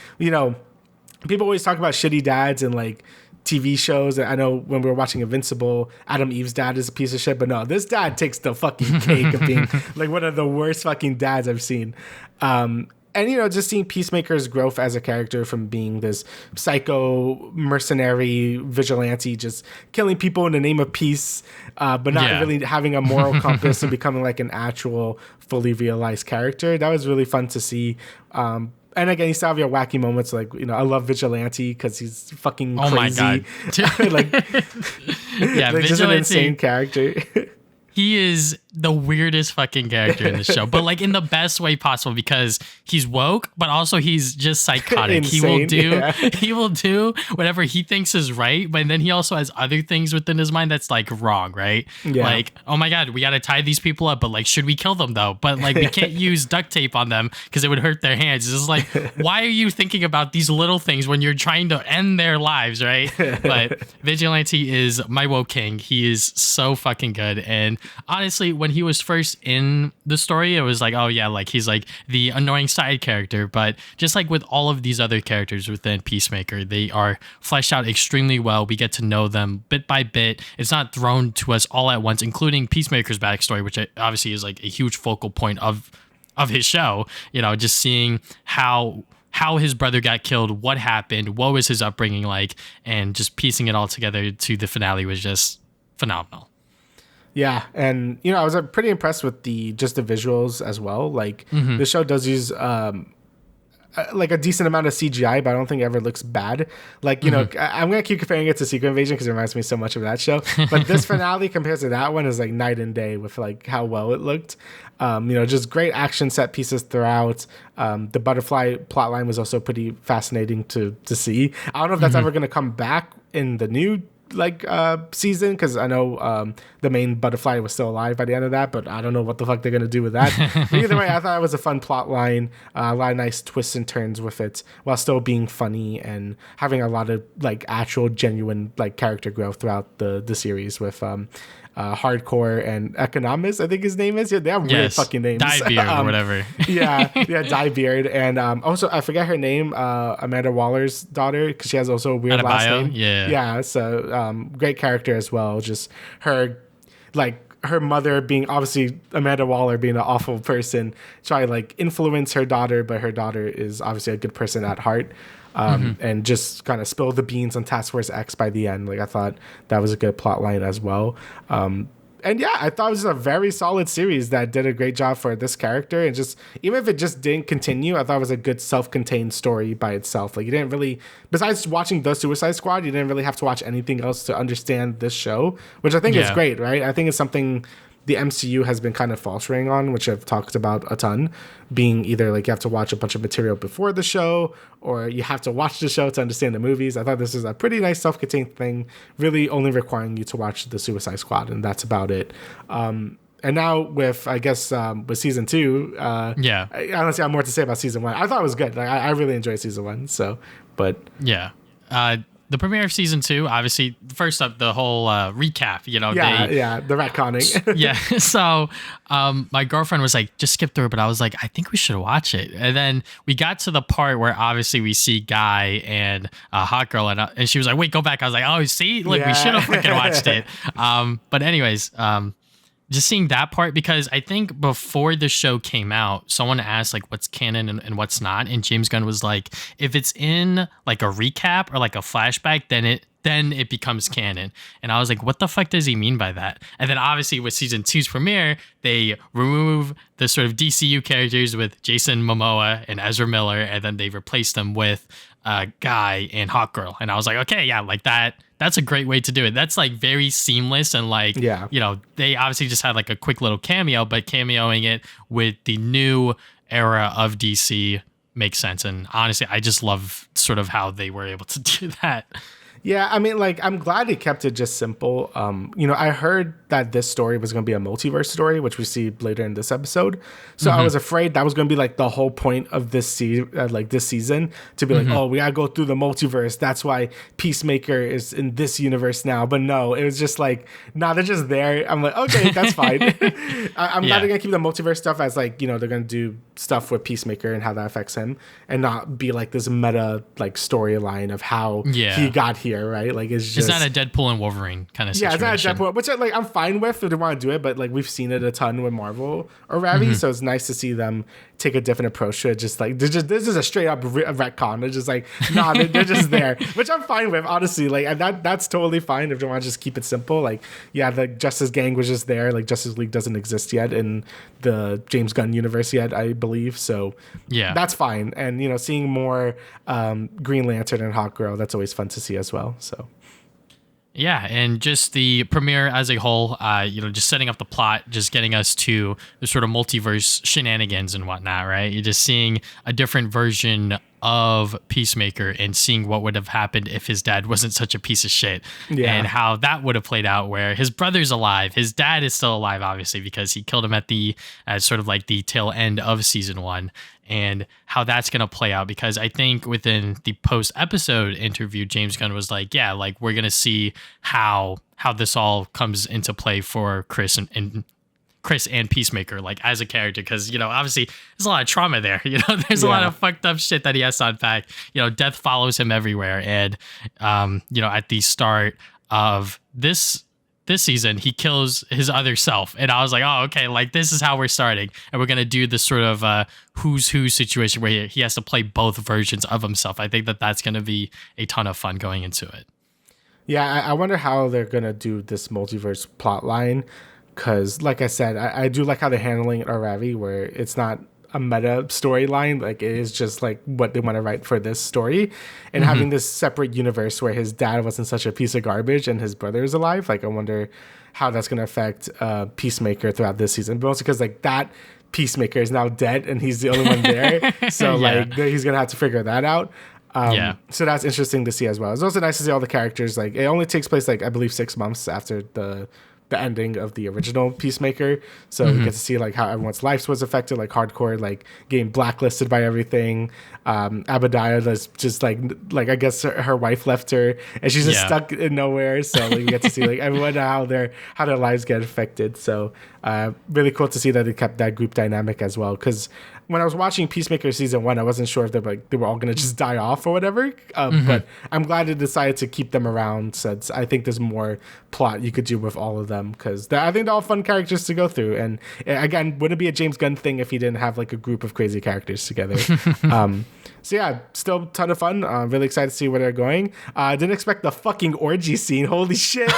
people always talk about shitty dads and like TV shows. I know when we were watching Invincible, Adam Eve's dad is a piece of shit, but no, this dad takes the fucking cake of being like one of the worst fucking dads I've seen. And, just seeing Peacemaker's growth as a character from being this psycho mercenary vigilante, just killing people in the name of peace, but not really having a moral compass and becoming like an actual fully realized character. That was really fun to see. And again, you still have your wacky moments. Like, I love Vigilante because he's fucking crazy. Oh my God. Like, like just an insane character. He is the weirdest fucking character in the show, but like in the best way possible, because he's woke, but also he's just psychotic. He will do whatever he thinks is right, but then he also has other things within his mind that's like wrong, right? Yeah. Like, oh my God, we got to tie these people up, but like, should we kill them though? But like, we can't use duct tape on them because it would hurt their hands. It's just like, why are you thinking about these little things when you're trying to end their lives, right? But Vigilante is my woke king. He is so fucking good. And honestly, when he was first in the story, it was like, oh yeah, like he's like the annoying side character. But just like with all of these other characters within Peacemaker, they are fleshed out extremely well. We get to know them bit by bit. It's not thrown to us all at once, including Peacemaker's backstory, which obviously is like a huge focal point of his show. Just seeing how his brother got killed, what happened, what was his upbringing like, and just piecing it all together to the finale was just phenomenal. Yeah, and I was pretty impressed with the visuals as well. Like the show does use like a decent amount of CGI, but I don't think it ever looks bad. Like I'm gonna keep comparing it to Secret Invasion because it reminds me so much of that show. But this finale compared to that one is like night and day with like how well it looked. Just great action set pieces throughout. The butterfly plotline was also pretty fascinating to see. I don't know if that's ever gonna come back in the new season, because I know the main butterfly was still alive by the end of that, but I don't know what the fuck they're gonna do with that. But either way, I thought it was a fun plot line, a lot of nice twists and turns with it, while still being funny and having a lot of like actual genuine like character growth throughout the series with Hardcore and Economist, I think his name is. Yeah, they have weird fucking names. Diebeard or whatever. Diebeard. And also, I forget her name, Amanda Waller's daughter, because she has also a weird last name. Yeah, so great character as well. Just her, like, her mother being, obviously Amanda Waller being an awful person, try like influence her daughter, but her daughter is obviously a good person at heart. And just kind of spill the beans on Task Force X by the end. Like, I thought that was a good plot line as well. And yeah, I thought it was a very solid series that did a great job for this character. And just, even if it just didn't continue, I thought it was a good self-contained story by itself. Like, you didn't really, besides watching The Suicide Squad, you didn't really have to watch anything else to understand this show, which I think is great, right? I think it's something the MCU has been kind of faltering on, which I've talked about a ton, being either like you have to watch a bunch of material before the show, or you have to watch the show to understand the movies. I thought this is a pretty nice self-contained thing, really only requiring you to watch The Suicide Squad, and that's about it. And now with, I guess, with season 2, I honestly have more to say about season 1. I thought it was good. Like, I really enjoyed season 1. So, but yeah. the premiere of season 2, obviously, first up, the whole recap, the retconning. yeah. So my girlfriend was like, just skip through it. But I was like, I think we should watch it. And then we got to the part where obviously we see Guy and Hot Girl. And she was like, wait, go back. I was like, oh, see, look, we should have fucking watched it. But anyways, just seeing that part, because I think before the show came out, someone asked like what's canon and what's not, and James Gunn was like, if it's in like a recap or like a flashback, then it becomes canon. And I was like, what the fuck does he mean by that? And then obviously with season 2's premiere, they remove the sort of DCU characters with Jason Momoa and Ezra Miller, and then they replaced them with Guy and Hawk Girl. And I was like, okay, yeah, like that's a great way to do it. That's like very seamless, and like, you know, they obviously just had like a quick little cameo, but cameoing it with the new era of DC makes sense. And honestly, I just love sort of how they were able to do that. Yeah, I mean, like, I'm glad he kept it just simple. You know, I heard that this story was going to be a multiverse story, which we see later in this episode. So I was afraid that was going to be like the whole point of this season, to be like, oh, we got to go through the multiverse. That's why Peacemaker is in this universe now. But no, it was just like, nah, they're just there. I'm like, okay, that's fine. I'm glad they're going to keep the multiverse stuff as like, you know, they're going to do stuff with Peacemaker and how that affects him, and not be like this meta like storyline of how he got here. Right, like it's not a Deadpool and Wolverine kind of situation. Yeah, it's not a Deadpool, which like I'm fine with if they want to do it, but like we've seen it a ton with Marvel or Ravi, so it's nice to see them take a different approach to it. Just like this is a straight up retcon. They're just like, nah, they're just there, which I'm fine with, honestly. Like, and that's totally fine if they want to just keep it simple. Like, yeah, the Justice Gang was just there. Like, Justice League doesn't exist yet in the James Gunn universe yet, I believe. So yeah, that's fine. And you know, seeing more Green Lantern and Hawk Girl, that's always fun to see as well. So yeah, and just the premiere as a whole, you know, just setting up the plot, just getting us to the sort of multiverse shenanigans and whatnot, right? You're just seeing a different version of Peacemaker and seeing what would have happened if his dad wasn't such a piece of shit, and how that would have played out, where his brother's alive, his dad is still alive, obviously, because he killed him at sort of like the tail end of season 1, and how that's going to play out. Because I think within the post-episode interview, James Gunn was like, yeah, like we're going to see how this all comes into play for Chris and Peacemaker, like as a character, because, you know, obviously there's a lot of trauma there. You know, there's a lot of fucked up shit that he has to unpack. You know, death follows him everywhere, and you know, at the start of this season, he kills his other self, and I was like, oh, okay, like this is how we're starting, and we're gonna do this sort of who's who situation where he has to play both versions of himself. I think that's gonna be a ton of fun going into it. Yeah, I wonder how they're gonna do this multiverse plot line. Because, like I said, I do like how they're handling it, Ravi, where it's not a meta storyline. Like, it is just like what they want to write for this story. And having this separate universe where his dad wasn't such a piece of garbage and his brother is alive. Like, I wonder how that's going to affect Peacemaker throughout this season. But also because, like, that Peacemaker is now dead and he's the only one there. So, like, he's going to have to figure that out. So that's interesting to see as well. It's also nice to see all the characters. Like, it only takes place, like, I believe 6 months after the ending of the original Peacemaker, so we get to see like how everyone's lives was affected, like hardcore, like getting blacklisted by everything. Abadiah is just like I guess her wife left her and she's just stuck in nowhere, so like, you get to see like everyone how their lives get affected. So really cool to see that they kept that group dynamic as well, because when I was watching Peacemaker season 1, I wasn't sure if they were all gonna just die off or whatever. But I'm glad they decided to keep them around, since I think there's more plot you could do with all of them, because I think they're all fun characters to go through. And again, wouldn't be a James Gunn thing if he didn't have like a group of crazy characters together. So yeah, still a ton of fun. Really excited to see where they're going. Didn't expect the fucking orgy scene. Holy shit.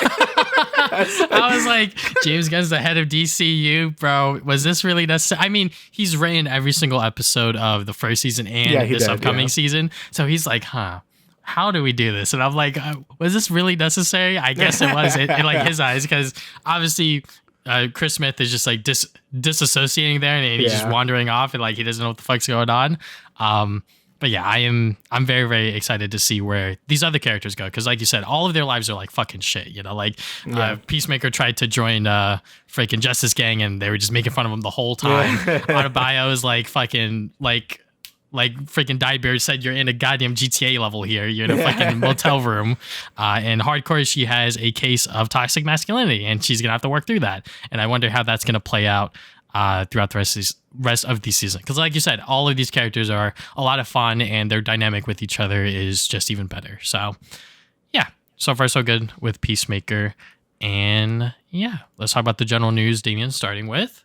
I was like, James Gunn's the head of DCU, bro. Was this really necessary? I mean, he's written every single episode of the first season and this upcoming season. So he's like, how do we do this? And I'm like, was this really necessary? I guess it was in like his eyes, because obviously Chris Smith is just like disassociating there, and he's just wandering off, and like he doesn't know what the fuck's going on. But yeah, I'm very, very excited to see where these other characters go, because like you said, all of their lives are like fucking shit, you know, like Peacemaker tried to join freaking Justice Gang and they were just making fun of him the whole time. Adebayo is like fucking like Like freaking Diebear said, you're in a goddamn GTA level here. You're in a fucking motel room. And hardcore, she has a case of toxic masculinity, and she's going to have to work through that. And I wonder how that's going to play out throughout the rest of the season. Because like you said, all of these characters are a lot of fun, and their dynamic with each other is just even better. So, yeah. So far, so good with Peacemaker. And, yeah. Let's talk about the general news, Damian, starting with...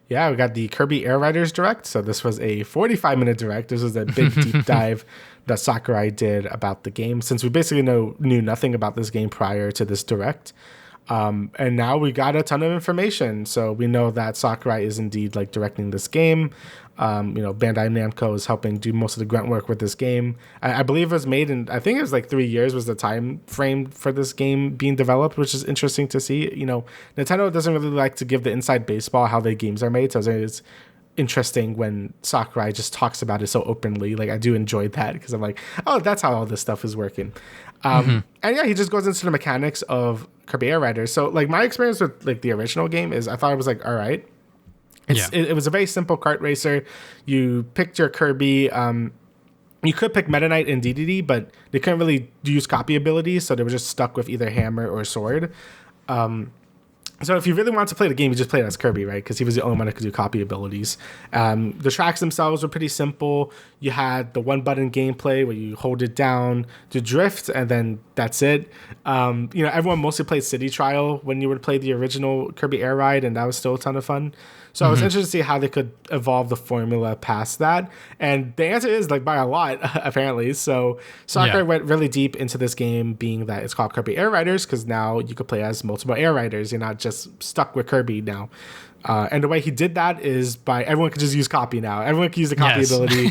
Yeah, we got the Kirby Air Riders Direct. So this was a 45-minute Direct. This was a big deep dive that Sakurai did about the game, since we basically knew nothing about this game prior to this Direct. And now we got a ton of information. So we know that Sakurai is indeed like directing this game. Bandai Namco is helping do most of the grunt work with this game. I believe it was made in, I think it was like 3 years was the time frame for this game being developed, which is interesting to see. Nintendo doesn't really like to give the inside baseball how their games are made. So it's interesting when Sakurai just talks about it so openly. Like I do enjoy that because I'm like, oh, that's how all this stuff is working. And yeah, he just goes into the mechanics of Kirby Air Riders. So like my experience with like the original game is I thought it was like, all right. It was a very simple kart racer. You picked your Kirby. You could pick Meta Knight and DDD, but they couldn't really use copy abilities, so they were just stuck with either hammer or sword. So if you really want to play the game, you just play it as Kirby, right? Because he was the only one that could do copy abilities. The tracks themselves were pretty simple. You had the one-button gameplay where you hold it down to drift, and then that's it. Everyone mostly played City Trial when you would play the original Kirby Air Ride, and that was still a ton of fun. So I was interested to see how they could evolve the formula past that. And the answer is like by a lot, apparently. So Sakurai went really deep into this game, being that it's called Kirby Air Riders, because now you could play as multiple Air Riders. You're not just stuck with Kirby now. And the way he did that is by everyone can just use copy now. Everyone can use the copy ability,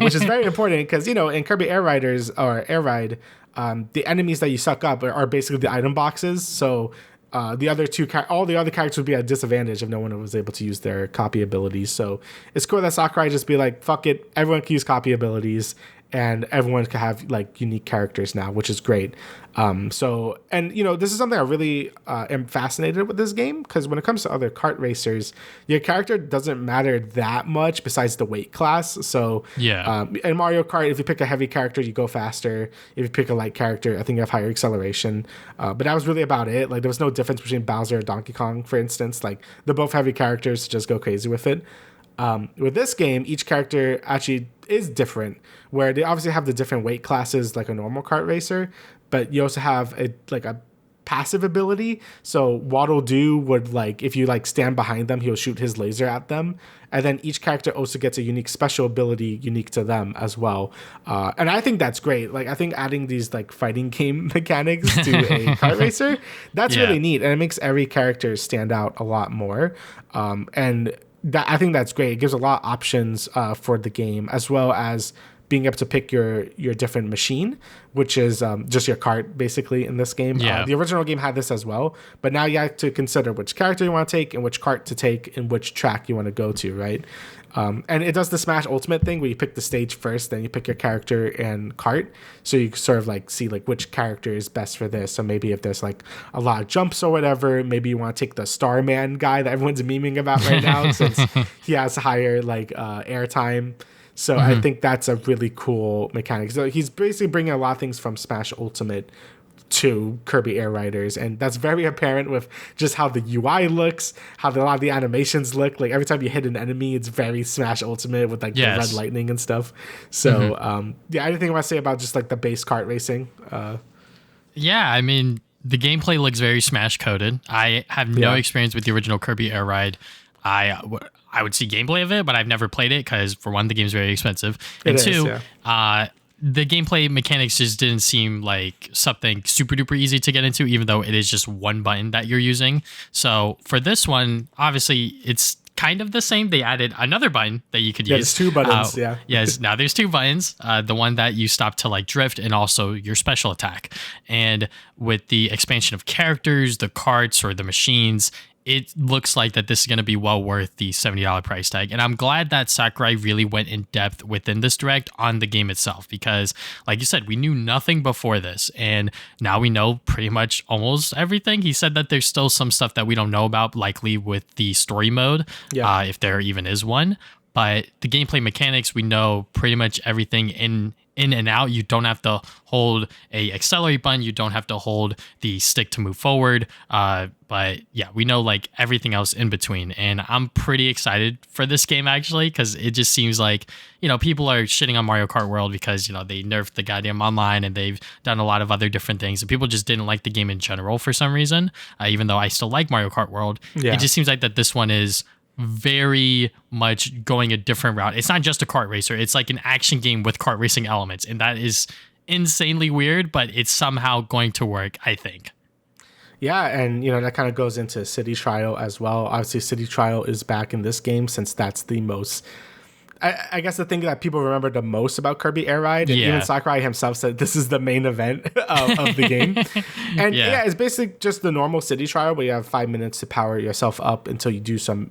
which is very important because, in Kirby Air Riders or Air Ride, the enemies that you suck up are basically the item boxes. So all the other characters would be at a disadvantage if no one was able to use their copy abilities. So it's cool that Sakurai just be like, fuck it, everyone can use copy abilities, and everyone can have like unique characters now, which is great. This is something I really am fascinated with this game, because when it comes to other kart racers, your character doesn't matter that much besides the weight class. So in Mario Kart, if you pick a heavy character, you go faster. If you pick a light character, I think you have higher acceleration. But that was really about it. Like there was no difference between Bowser or Donkey Kong, for instance. Like they're both heavy characters, so just go crazy with it. With this game, each character actually is different, where they obviously have the different weight classes like a normal kart racer, but you also have a passive ability. So Waddle Doo would, like, if you like stand behind them, he'll shoot his laser at them. And then each character also gets a unique special ability unique to them as well. And I think that's great. Like, I think adding these like fighting game mechanics to a kart racer, that's really neat. And it makes every character stand out a lot more. I think that's great. It gives a lot of options for the game, as well as being able to pick your different machine, which is just your kart, basically, in this game. The original game had this as well, but now you have to consider which character you want to take and which kart to take and which track you want to go to, right? And it does the Smash Ultimate thing where you pick the stage first, then you pick your character and kart. So you sort of like see like which character is best for this. So maybe if there's like a lot of jumps or whatever, maybe you want to take the Starman guy that everyone's memeing about right now since he has higher like airtime. So I think that's a really cool mechanic. So he's basically bringing a lot of things from Smash Ultimate to Kirby Air Riders, and that's very apparent with just how the UI looks, how a lot of the animations look. Like every time you hit an enemy, it's very Smash Ultimate with like the red lightning and stuff. So anything I want to say about just like the base kart racing? I mean, the gameplay looks very Smash coded. I have no experience with the original Kirby Air Ride. I would see gameplay of it, but I've never played it because, for one, the game's very expensive, and two, the gameplay mechanics just didn't seem like something super duper easy to get into, even though it is just one button that you're using. So for this one, obviously, it's kind of the same. They added another button that you could use. There's two buttons. Yes, now there's two buttons. The one that you stop to like drift, and also your special attack. And with the expansion of characters, the carts, or the machines, it looks like that this is going to be well worth the $70 price tag. And I'm glad that Sakurai really went in depth within this direct on the game itself, because like you said, we knew nothing before this, and now we know pretty much almost everything. He said that there's still some stuff that we don't know about, likely with the story mode, if there even is one. but the gameplay mechanics, we know pretty much everything in and out. You don't have to hold a accelerate button. You don't have to hold the stick to move forward. But yeah, we know like everything else in between. And I'm pretty excited for this game actually, because it just seems like, people are shitting on Mario Kart World because, they nerfed the goddamn online and they've done a lot of other different things. And people just didn't like the game in general for some reason, even though I still like Mario Kart World. Yeah. It just seems like that this one is very much going a different route. It's not just a kart racer. It's like an action game with kart racing elements. And that is insanely weird, but it's somehow going to work, I think. Yeah, and that kind of goes into City Trial as well. Obviously, City Trial is back in this game since that's the most... I guess the thing that people remember the most about Kirby Air Ride, and even Sakurai himself said this is the main event of the game. And it's basically just the normal City Trial where you have 5 minutes to power yourself up until you do some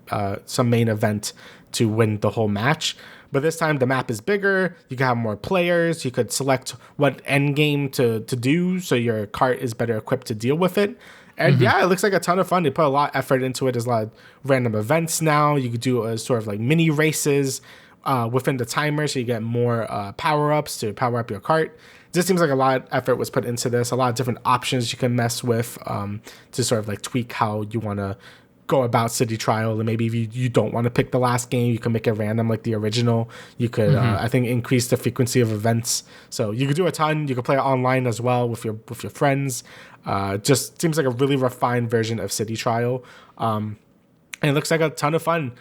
main event to win the whole match. But this time the map is bigger, you can have more players, you could select what end game to do so your kart is better equipped to deal with it. And it looks like a ton of fun. They put a lot of effort into it. There's a lot of random events now. You could do a sort of like mini races within the timer, so you get more power-ups to power up your kart. It just seems like a lot of effort was put into this. A lot of different options you can mess with to sort of like tweak how you want to go about City Trial. And maybe if you don't want to pick the last game, you can make it random like the original. You could, I think, increase the frequency of events. So you could do a ton. You could play it online as well with your friends. Just seems like a really refined version of City Trial. And it looks like a ton of fun.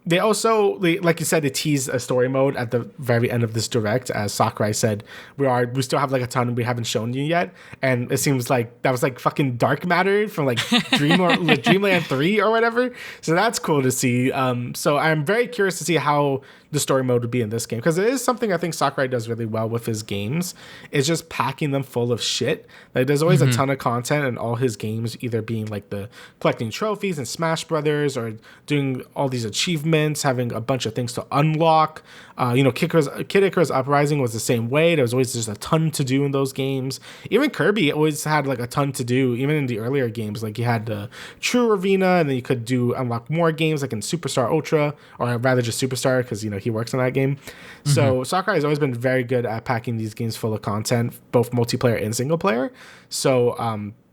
They also, like you said, they teased a story mode at the very end of this direct. As Sakurai said, we still have like a ton we haven't shown you yet, and it seems like that was like fucking dark matter from like Dreamland 3 or whatever. So that's cool to see. So I'm very curious to see how the story mode would be in this game, because it is something I think Sakurai does really well with his games. It's just packing them full of shit. Like there's always a ton of content in all his games, either being like the collecting trophies in Smash Brothers or doing all these achievements, having a bunch of things to unlock. Kid Icarus Uprising was the same way. There was always just a ton to do in those games. Even Kirby always had like a ton to do, even in the earlier games. Like you had the True Arena, and then you could unlock more games like in Superstar Ultra, or rather just Superstar, because he works on that game. So Sakurai has always been very good at packing these games full of content, both multiplayer and single player. So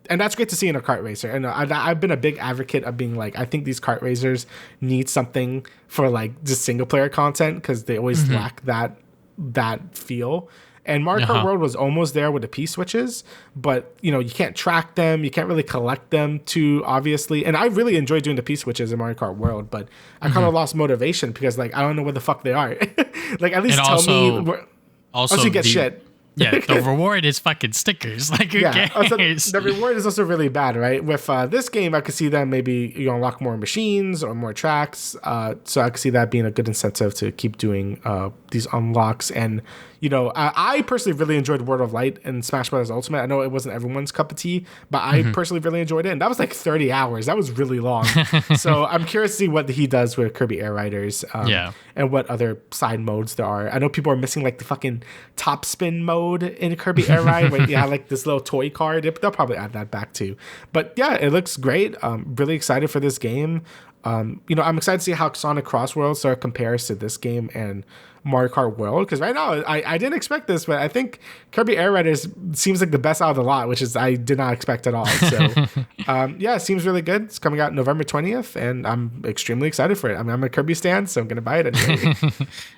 and that's great to see in a kart racer. And I've been a big advocate of being like, I think these kart racers need something for like just single player content, because they always lack that feel. And Mario Kart World was almost there with the P switches, but you can't track them, you can't really collect them too obviously. And I really enjoyed doing the P switches in Mario Kart World, but I kind of lost motivation because like I don't know where the fuck they are. Like at least tell me where. Also, you get shit. Yeah, the reward is fucking stickers. Like, who cares? Also, the reward is also really bad, right? With this game, I could see that maybe you unlock more machines or more tracks. So I could see that being a good incentive to keep doing these unlocks. And, I personally really enjoyed World of Light and Smash Bros. Ultimate. I know it wasn't everyone's cup of tea, but I personally really enjoyed it. And that was like 30 hours. That was really long. So I'm curious to see what he does with Kirby Air Riders and what other side modes there are. I know people are missing like the fucking top spin mode in Kirby Air Ride where you have like this little toy car. They'll probably add that back too. But yeah, it looks great. Really excited for this game. I'm excited to see how Sonic CrossWorlds sort of compares to this game and Mario Kart World, because right now I didn't expect this, but I think Kirby Air Riders seems like the best out of the lot, which is I did not expect at all. So it seems really good. It's coming out November 20th, and I'm extremely excited for it. I mean, I'm a Kirby stan, so I'm gonna buy it anyway.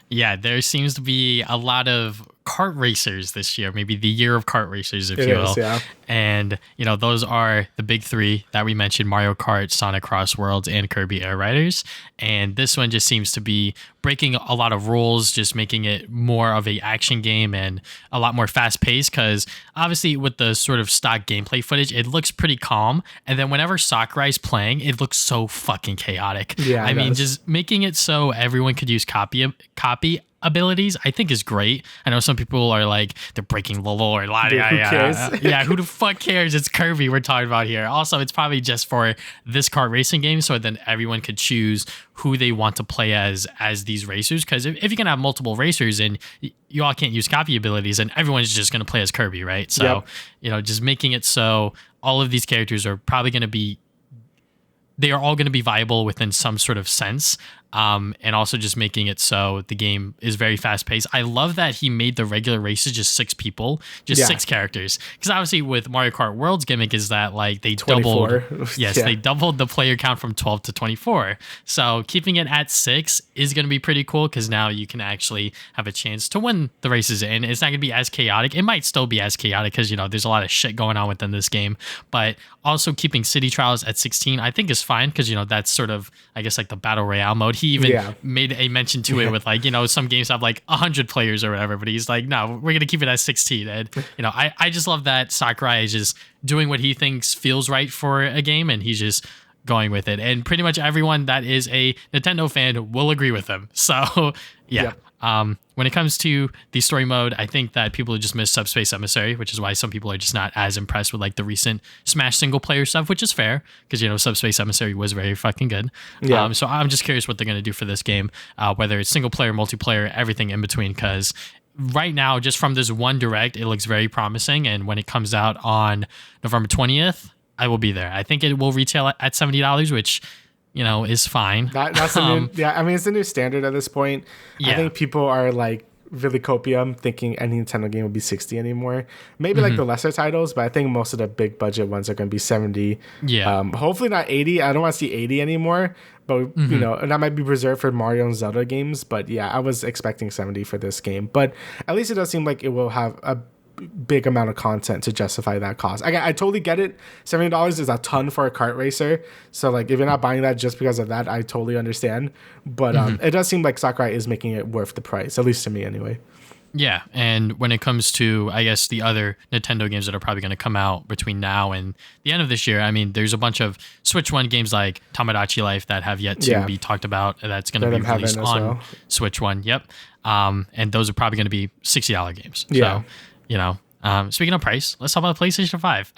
Yeah, there seems to be a lot of kart racers this year, maybe the year of kart racers, if you will. Yeah. And, those are the big three that we mentioned: Mario Kart, Sonic CrossWorlds, and Kirby Air Riders. And this one just seems to be breaking a lot of rules, just making it more of a action game and a lot more fast paced, because obviously with the sort of stock gameplay footage, it looks pretty calm. And then whenever Sakurai's playing, it looks so fucking chaotic. Yeah, I mean, just making it so everyone could use copy abilities, I think, is great. I know some people are like, they're breaking the law or who cares? Yeah, who the fuck cares? It's Kirby we're talking about here. Also, it's probably just for this kart racing game, so then everyone could choose who they want to play as these racers. Because if you can have multiple racers and you all can't use copy abilities, and everyone's just going to play as Kirby, right? So, just making it so all of these characters are probably going to be, they are all going to be viable within some sort of sense. and also just making it so the game is very fast paced. I love that he made the regular races just 6 people, just 6 characters. Because obviously with Mario Kart World's gimmick is that like they 24. doubled, they doubled the player count from 12 to 24. So keeping it at 6 is going to be pretty cool because now you can actually have a chance to win the races, and it's not going to be as chaotic. It might still be as chaotic because there's a lot of shit going on within this game, but also keeping city trials at 16 I think is fine because that's sort of, I guess, like the battle royale mode. He even made a mention to it with like some games have like 100 players or whatever, but he's like, no, we're gonna keep it at 16. And I just love that Sakurai is just doing what he thinks feels right for a game, and he's just going with it, and pretty much everyone that is a Nintendo fan will agree with him. So when it comes to the story mode, I think that people just miss Subspace Emissary, which is why some people are just not as impressed with like the recent Smash single player stuff, which is fair because Subspace Emissary was very fucking good. So I'm just curious what they're going to do for this game, whether it's single player, multiplayer, everything in between, because right now, just from this one direct, it looks very promising, and when it comes out on November 20th, I will be there. I think it will retail at $70, which is fine. That's a new, I mean, it's a new standard at this point. I think people are like really copium thinking any Nintendo game will be 60 anymore. Maybe like the lesser titles, but I think most of the big budget ones are going to be 70. Hopefully not 80. I don't want to see 80 anymore, but and that might be reserved for Mario and Zelda games. But I was expecting 70 for this game. But at least it does seem like it will have a big amount of content to justify that cost. I totally get it. $70 is a ton for a kart racer, so like if you're not buying that just because of that, I totally understand. But it does seem like Sakurai is making it worth the price, at least to me anyway. Yeah, and when it comes to, I guess, the other Nintendo games that are probably going to come out between now and the end of this year, I mean, there's a bunch of Switch One games like Tamagotchi Life that have yet to be talked about. That's going to be released on Switch One. Yep. And those are probably going to be $60 games. So, speaking of price, let's talk about PlayStation 5.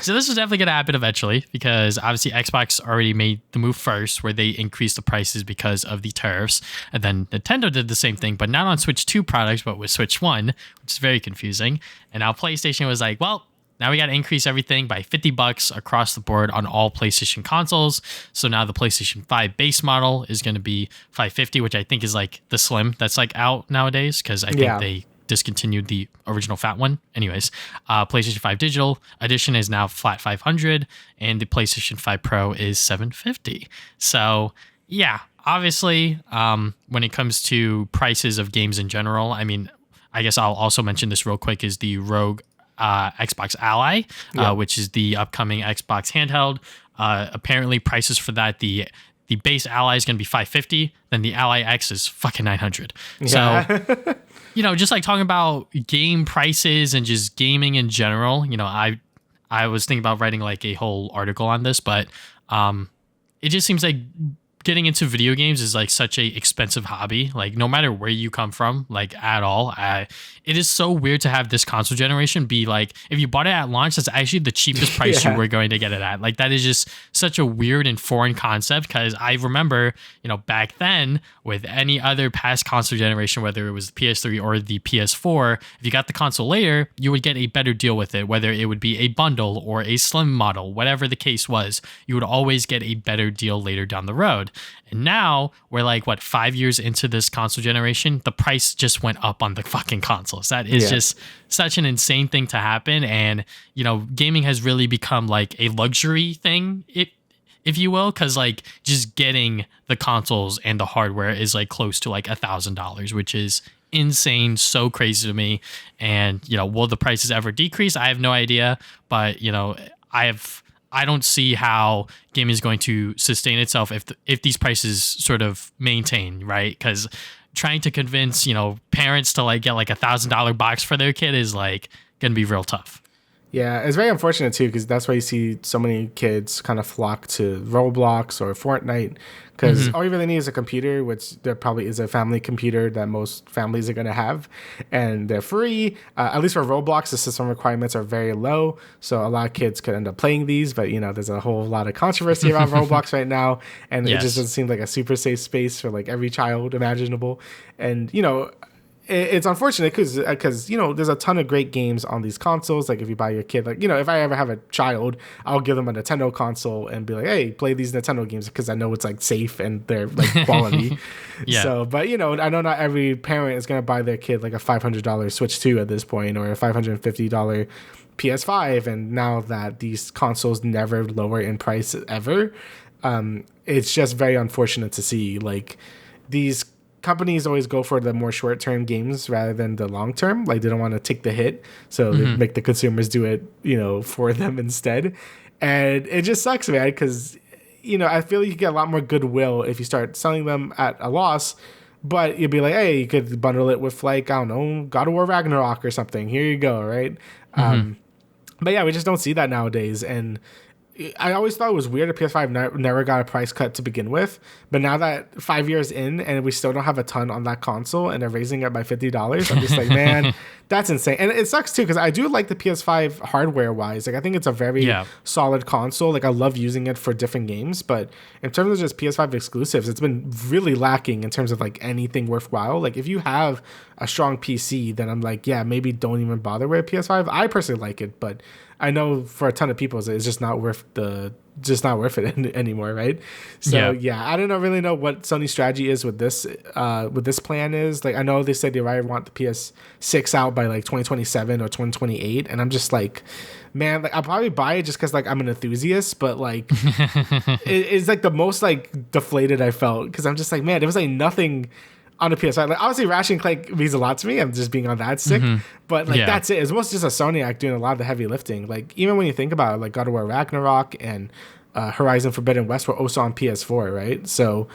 So this is definitely going to happen eventually because obviously Xbox already made the move first where they increased the prices because of the tariffs. And then Nintendo did the same thing, but not on Switch 2 products, but with Switch 1, which is very confusing. And now PlayStation was like, well, now we got to increase everything by $50 across the board on all PlayStation consoles. So now the PlayStation 5 base model is going to be $550, which I think is like the slim that's like out nowadays because I think they discontinued the original fat one. Anyways, PlayStation 5 Digital Edition is now flat $500, and the PlayStation 5 Pro is $750. So obviously, when it comes to prices of games in general, I mean, I guess I'll also mention this real quick is the Rogue Xbox Ally, which is the upcoming Xbox handheld. Apparently, prices for that, the base Ally is going to be $550, then the Ally X is fucking $900. So just like talking about game prices and just gaming in general, I was thinking about writing like a whole article on this, but it just seems like getting into video games is like such a expensive hobby. Like no matter where you come from, like at all, it is so weird to have this console generation be like, if you bought it at launch, that's actually the cheapest price you were going to get it at. Like that is just such a weird and foreign concept. Cause I remember, back then with any other past console generation, whether it was the PS3 or the PS4, if you got the console later, you would get a better deal with it, whether it would be a bundle or a slim model, whatever the case was, you would always get a better deal later down the road. And now we're like, 5 years into this console generation, the price just went up on the fucking consoles. That is just such an insane thing to happen. And, gaming has really become like a luxury thing, if you will, because like just getting the consoles and the hardware is like close to like $1,000, which is insane, so crazy to me. And, will the prices ever decrease? I have no idea. But, I don't see how gaming is going to sustain itself if these prices sort of maintain, right? Because trying to convince, parents to like get like $1,000 box for their kid is like going to be real tough. Yeah, it's very unfortunate too, because that's why you see so many kids kind of flock to Roblox or Fortnite, because all you really need is a computer, which there probably is a family computer that most families are going to have, and they're free. At least for Roblox, the system requirements are very low, so a lot of kids could end up playing these, but there's a whole lot of controversy around Roblox right now, and it just doesn't seem like a super safe space for like every child imaginable. And it's unfortunate because there's a ton of great games on these consoles. Like if you buy your kid, like if I ever have a child, I'll give them a Nintendo console and be like, hey, play these Nintendo games because I know it's like safe and they're like quality. Yeah. So, but I know not every parent is gonna buy their kid like a $500 Switch 2 at this point, or a $550 PS5. And now that these consoles never lower in price ever, it's just very unfortunate to see like these companies always go for the more short-term games rather than the long-term. Like they don't want to take the hit, so they make the consumers do it, for them instead. And it just sucks, man, because I feel like you get a lot more goodwill if you start selling them at a loss. But you'd be like, hey, you could bundle it with like, I don't know, God of War Ragnarok or something. Here you go, right? But yeah, we just don't see that nowadays. And I always thought it was weird that PS5 never got a price cut to begin with. But now that 5 years in and we still don't have a ton on that console and they're raising it by $50, I'm just like, man, that's insane. And it sucks too because I do like the PS5 hardware-wise. Like I think it's a very solid console. Like I love using it for different games. But in terms of just PS5 exclusives, it's been really lacking in terms of like anything worthwhile. Like if you have a strong PC, then I'm like, yeah, maybe don't even bother with a PS5. I personally like it, but I know for a ton of people it's just not worth it anymore, right? So yeah, I don't really know what Sony's strategy is with this plan is. Like I know they said they already want the PS6 out by like 2027 or 2028, and I'm just like, man, like I'll probably buy it just because like I'm an enthusiast, but like it's like the most like deflated I felt because I'm just like, man, there was like nothing on the PS5. Like obviously Ratchet and Clank means a lot to me. I'm just being on that sick. But like that's it. It's mostly just a Sony act doing a lot of the heavy lifting. Like even when you think about it, like God of War Ragnarok and Horizon Forbidden West were also on PS4, right? So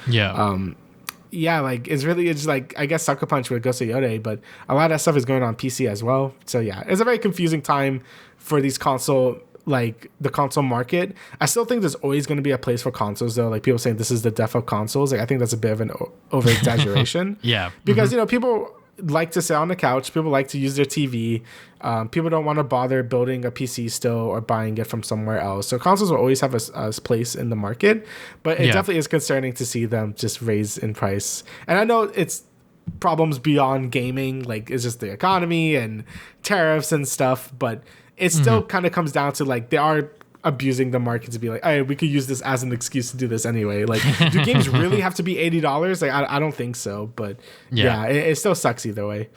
like it's like I guess Sucker Punch with Ghost of Yōtei, but a lot of that stuff is going on PC as well. So yeah, it's a very confusing time for these the console market. I still think there's always going to be a place for consoles though. Like people saying this is the death of consoles. Like I think that's a bit of an over exaggeration. Because people like to sit on the couch. People like to use their TV. People don't want to bother building a PC still or buying it from somewhere else. So consoles will always have a place in the market, but it definitely is concerning to see them just raise in price. And I know it's problems beyond gaming. Like it's just the economy and tariffs and stuff, but it still kind of comes down to like they are abusing the market to be like, hey, we could use this as an excuse to do this anyway. Like, do games really have to be $80? Like, I don't think so. But yeah, it still sucks either way.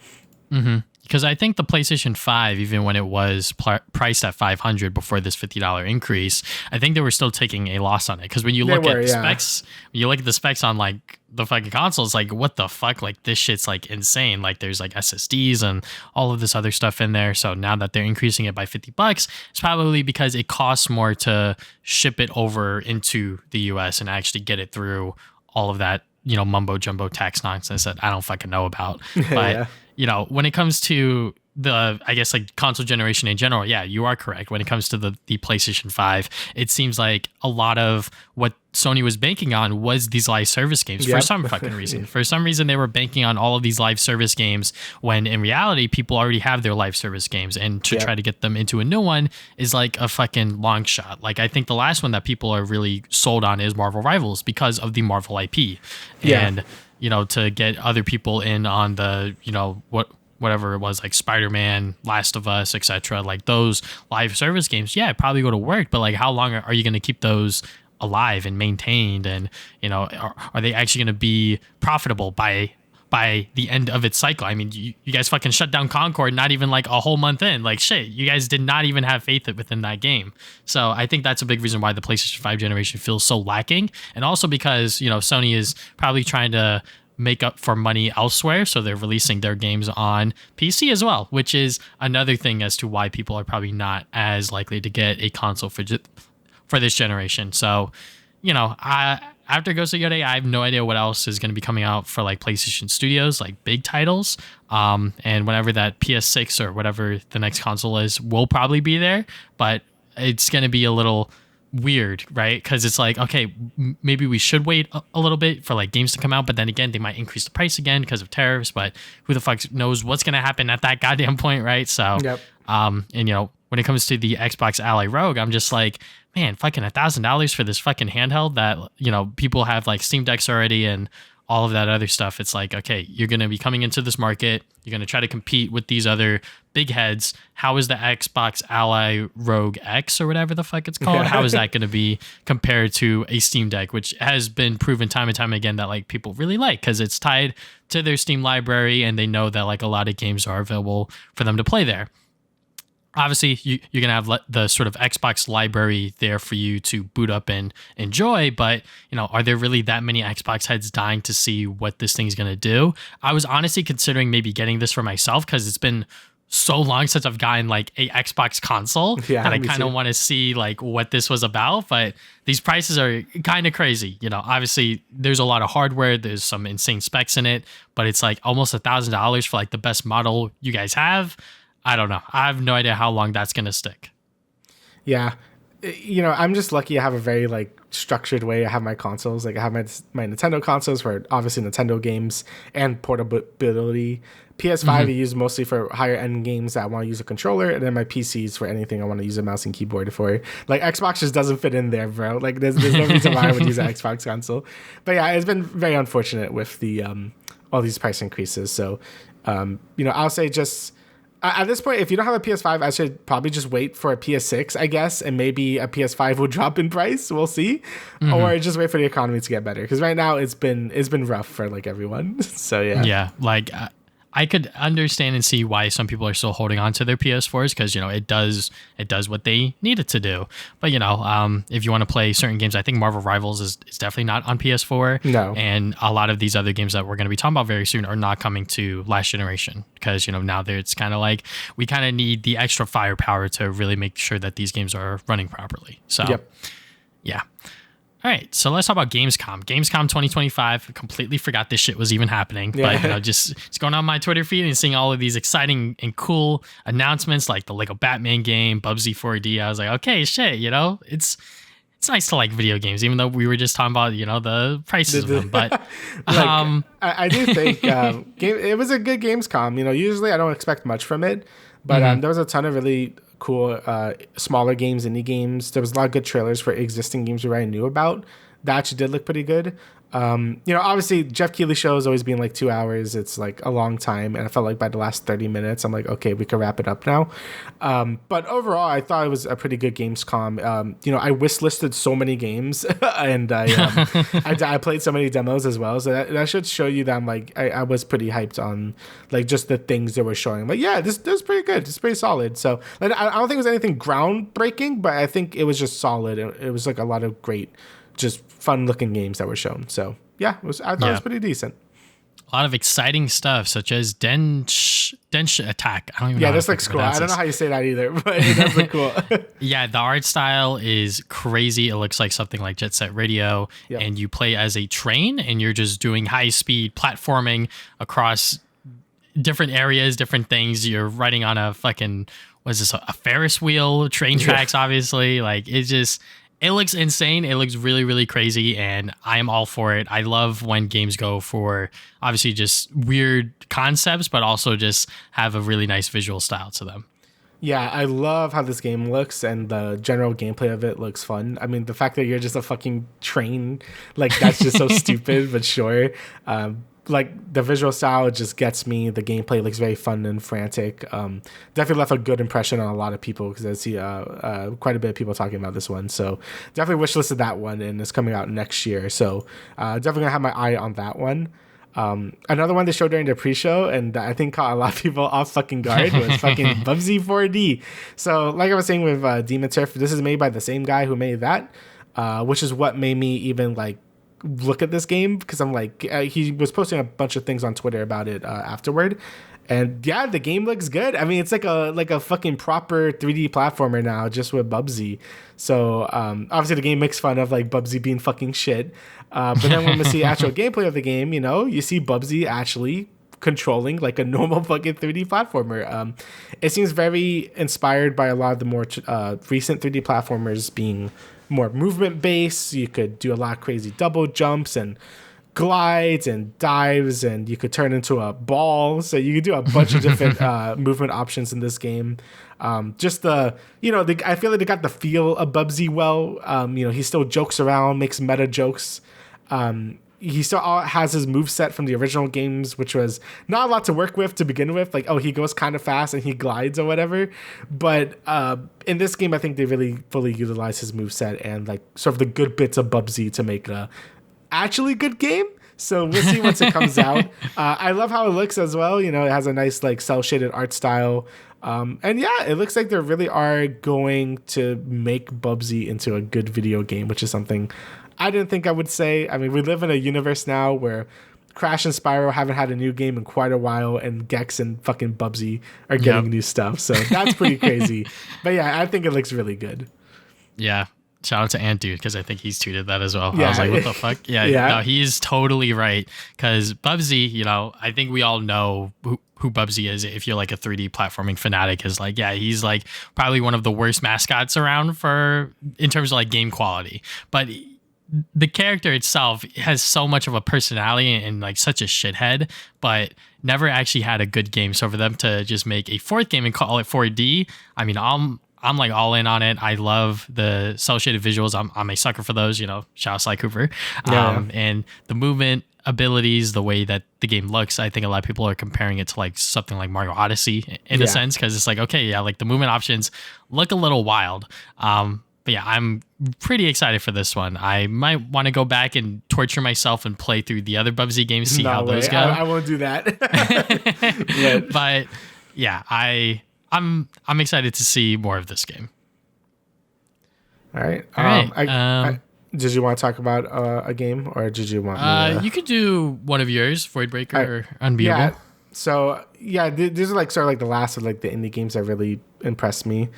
Because I think the PlayStation 5, even when it was priced at $500 before this $50 increase, I think they were still taking a loss on it. Because when you look at the specs, when you look at the specs on like the fucking consoles, like what the fuck? Like this shit's like insane. Like there's like SSDs and all of this other stuff in there. So now that they're increasing it by $50, it's probably because it costs more to ship it over into the US and actually get it through all of that, mumbo jumbo tax nonsense that I don't fucking know about. But when it comes to the, I guess, like console generation in general, yeah, you are correct. When it comes to the PlayStation 5, it seems like a lot of what Sony was banking on was these live service games for some fucking reason. For some reason, they were banking on all of these live service games when in reality, people already have their live service games. And to try to get them into a new one is like a fucking long shot. Like I think the last one that people are really sold on is Marvel Rivals because of the Marvel IP. And, to get other people in on the, whatever it was, like Spider-Man, Last of Us, etc. Like those live service games, it probably go to work, but like how long are you going to keep those alive and maintained? And, are they actually going to be profitable by the end of its cycle? I mean, you guys fucking shut down Concord not even like a whole month in. Like shit, you guys did not even have faith within that game. So I think that's a big reason why the PlayStation 5 generation feels so lacking. And also because, Sony is probably trying to make up for money elsewhere, so they're releasing their games on PC as well, which is another thing as to why people are probably not as likely to get a console for this generation. So, after Ghost of Yōtei, I have no idea what else is going to be coming out for like PlayStation Studios, like big titles. And whenever that PS6 or whatever the next console is will probably be there, but it's going to be a little weird, right? Because it's like, okay, maybe we should wait a little bit for like games to come out, but then again they might increase the price again because of tariffs, but who the fuck knows what's going to happen at that goddamn point, right? So and when it comes to the Xbox Ally Rogue, I'm just like, man, fucking $1,000 for this fucking handheld that people have like Steam Decks already and all of that other stuff. It's like, okay, you're going to be coming into this market. You're going to try to compete with these other big heads. How is the Xbox Ally Rogue X or whatever the fuck it's called? How is that going to be compared to a Steam Deck, which has been proven time and time again that like people really like because it's tied to their Steam library and they know that like a lot of games are available for them to play there. Obviously, you're going to have the sort of Xbox library there for you to boot up and enjoy, but, are there really that many Xbox heads dying to see what this thing's going to do? I was honestly considering maybe getting this for myself because it's been so long since I've gotten like a Xbox console that I kind of want to see like what this was about, but these prices are kind of crazy. Obviously there's a lot of hardware, there's some insane specs in it, but it's like almost $1,000 for like the best model you guys have. I don't know. I have no idea how long that's going to stick. Yeah. I'm just lucky I have a very like structured way I have my consoles. Like I have my Nintendo consoles for obviously Nintendo games and portability. PS5 I use mostly for higher end games that I want to use a controller, and then my PCs for anything I want to use a mouse and keyboard for. Like Xbox just doesn't fit in there, bro. Like there's no reason why I would use an Xbox console. But yeah, it's been very unfortunate with the all these price increases. So I'll say just at this point, if you don't have a PS5, I should probably just wait for a PS6, I guess, and maybe a PS5 will drop in price. We'll see, or just wait for the economy to get better. Because right now it's been rough for like everyone. So yeah, like I could understand and see why some people are still holding on to their PS4s because it does what they need it to do. But if you want to play certain games, I think Marvel Rivals is definitely not on PS4. No, and a lot of these other games that we're going to be talking about very soon are not coming to last generation because now it's kind of like we kind of need the extra firepower to really make sure that these games are running properly. So yeah. All right, so let's talk about Gamescom. Gamescom 2025. I completely forgot this shit was even happening. But just going on my Twitter feed and seeing all of these exciting and cool announcements like the Lego Batman game, Busby 4D. I was like, okay, shit, it's nice to like video games, even though we were just talking about the prices of them. But I do think it was a good Gamescom. Usually I don't expect much from it, but there was a ton of really cool smaller games, indie games. There was a lot of good trailers for existing games we already knew about that actually did look pretty good. Obviously Jeff Keighley's show has always been like 2 hours. It's like a long time, and I felt like by the last 30 minutes I'm like, okay, we can wrap it up now. But overall I thought it was a pretty good Gamescom. I wishlisted so many games and I played so many demos as well, so that should show you that I'm like I was pretty hyped on like just the things they were showing. But yeah, this was pretty good. It's pretty solid. So like, I don't think it was anything groundbreaking, but I think it was just solid. It was like a lot of great, just fun looking games that were shown. So yeah, I thought it was pretty decent. A lot of exciting stuff such as Denshattack. I don't even know. Yeah, that's like cool. I don't know how you say that either, but it does look cool. Yeah, the art style is crazy. It looks like something like Jet Set Radio, and you play as a train and you're just doing high speed platforming across different areas, different things. You're riding on a fucking, what is this, a Ferris wheel, train tracks, obviously. Like it looks insane. It looks really, really crazy, and I am all for it. I love when games go for obviously just weird concepts, but also just have a really nice visual style to them. Yeah, I love how this game looks, and the general gameplay of it looks fun. I mean, the fact that you're just a fucking train, like that's just so stupid, but sure. Like the visual style just gets me. The gameplay looks very fun and frantic. Definitely left a good impression on a lot of people because I see quite a bit of people talking about this one. So definitely wishlisted that one, and it's coming out next year. So definitely gonna have my eye on that one. Another one they showed during the pre-show, and I think caught a lot of people off fucking guard, was fucking Busby 4D. So like I was saying with Demon Turf, this is made by the same guy who made that, which is what made me even like look at this game, because I'm like, he was posting a bunch of things on Twitter about it afterward, and yeah, the game looks good. I mean, it's like a fucking proper 3D platformer now, just with Busby. So obviously the game makes fun of like Busby being fucking shit, but then when we see actual gameplay of the game, you see Busby actually controlling like a normal fucking 3D platformer. It seems very inspired by a lot of the more recent 3D platformers being more movement based. You could do a lot of crazy double jumps and glides and dives, and you could turn into a ball. So you could do a bunch of different movement options in this game. Just I feel like they got the feel of Busby well. He still jokes around, makes meta jokes. he still has his move set from the original games, which was not a lot to work with to begin with. Like, oh, he goes kind of fast and he glides or whatever. But in this game, I think they really fully utilize his move set and like sort of the good bits of Bubsy to make a actually good game. So we'll see once it comes out. I love how it looks as well. You know, it has a nice like cel shaded art style. And yeah, it looks like they really are going to make Bubsy into a good video game, which is something I didn't think I would say. I mean, we live in a universe now where Crash and Spyro haven't had a new game in quite a while, and Gex and fucking Bubsy are getting new stuff. So that's pretty crazy. But yeah, I think it looks really good. Yeah. Shout out to Ant Dude, because I think he's tweeted that as well. Yeah. I was like, what the fuck? Yeah, Yeah. No, he's totally right. Because Bubsy, you know, I think we all know who Bubsy is. If you're like a 3D platforming fanatic, is like, yeah, he's like probably one of the worst mascots around in terms of like game quality. But the character itself has so much of a personality and like such a shithead, but never actually had a good game. So for them to just make a fourth game and call it 4D, I mean, I'm like all in on it. I love the cel shaded visuals. I'm a sucker for those, you know, shout out Sly Cooper. And the movement abilities, the way that the game looks, I think a lot of people are comparing it to like something like Mario Odyssey in a sense, because it's like, okay, yeah, like the movement options look a little wild. But yeah, I'm pretty excited for this one. I might want to go back and torture myself and play through the other Bubsy games, see how those go. I won't do that. But yeah, I'm excited to see more of this game. All right. Did you want to talk about a game, or did you want me to... You could do one of yours, Voidbreaker or Unbeatable. Yeah. So yeah, these are like sort of like the last of like the indie games that really impressed me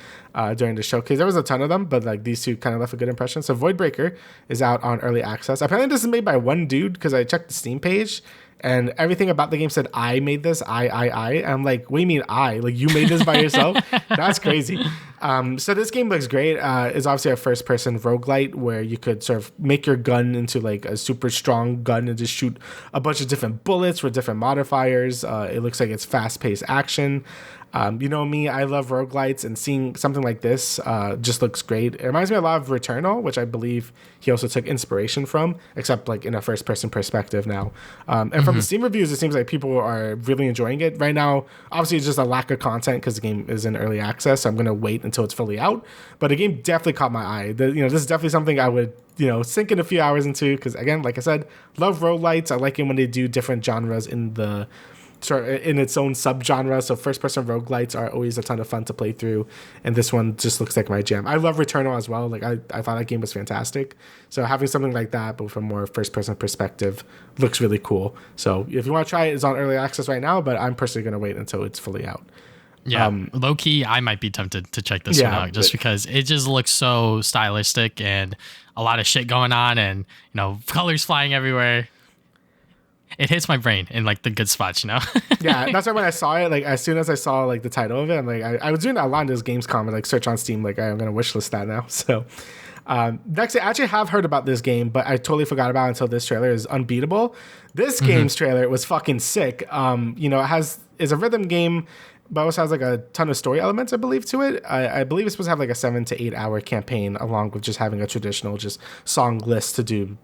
during the showcase. There was a ton of them, but like these two kind of left a good impression. So Voidbreaker is out on early access. Apparently this is made by one dude, because I checked the Steam page and everything about the game said I made this. And I'm like, what do you mean I? Like, you made this by yourself? That's crazy. So this game looks great. It's obviously a first-person roguelite where you could sort of make your gun into like a super strong gun and just shoot a bunch of different bullets with different modifiers. It looks like it's fast-paced action. You know me, I love roguelites, and seeing something like this just looks great. It reminds me a lot of Returnal, which I believe he also took inspiration from, except like in a first-person perspective now. And from the Steam reviews, it seems like people are really enjoying it. Right now, obviously, it's just a lack of content because the game is in early access, so I'm going to wait until it's fully out. But the game definitely caught my eye. This is definitely something I would sink in a few hours into, because, again, like I said, love roguelites. I like it when they do different genres in its own subgenre. So first-person roguelites are always a ton of fun to play through, and this one just looks like my jam. I love Returnal as well. Like I thought that game was fantastic. So having something like that, but from a more first-person perspective, looks really cool. So if you want to try it, it's on early access right now, but I'm personally going to wait until it's fully out. Yeah, low key, I might be tempted to check this one out just because it just looks so stylistic and a lot of shit going on, and colors flying everywhere. It hits my brain in like the good spots, Yeah, that's why when I saw it, like as soon as I saw like the title of it, I'm like, I was doing that a lot in this Gamescom and like search on Steam, like I'm gonna wishlist that now. So next, I actually have heard about this game, but I totally forgot about it until this trailer. Is Unbeatable. This game's trailer was fucking sick. It's a rhythm game, but also has like a ton of story elements, I believe, to it. I believe it's supposed to have like a 7 to 8 hour campaign, along with just having a traditional just song list to do,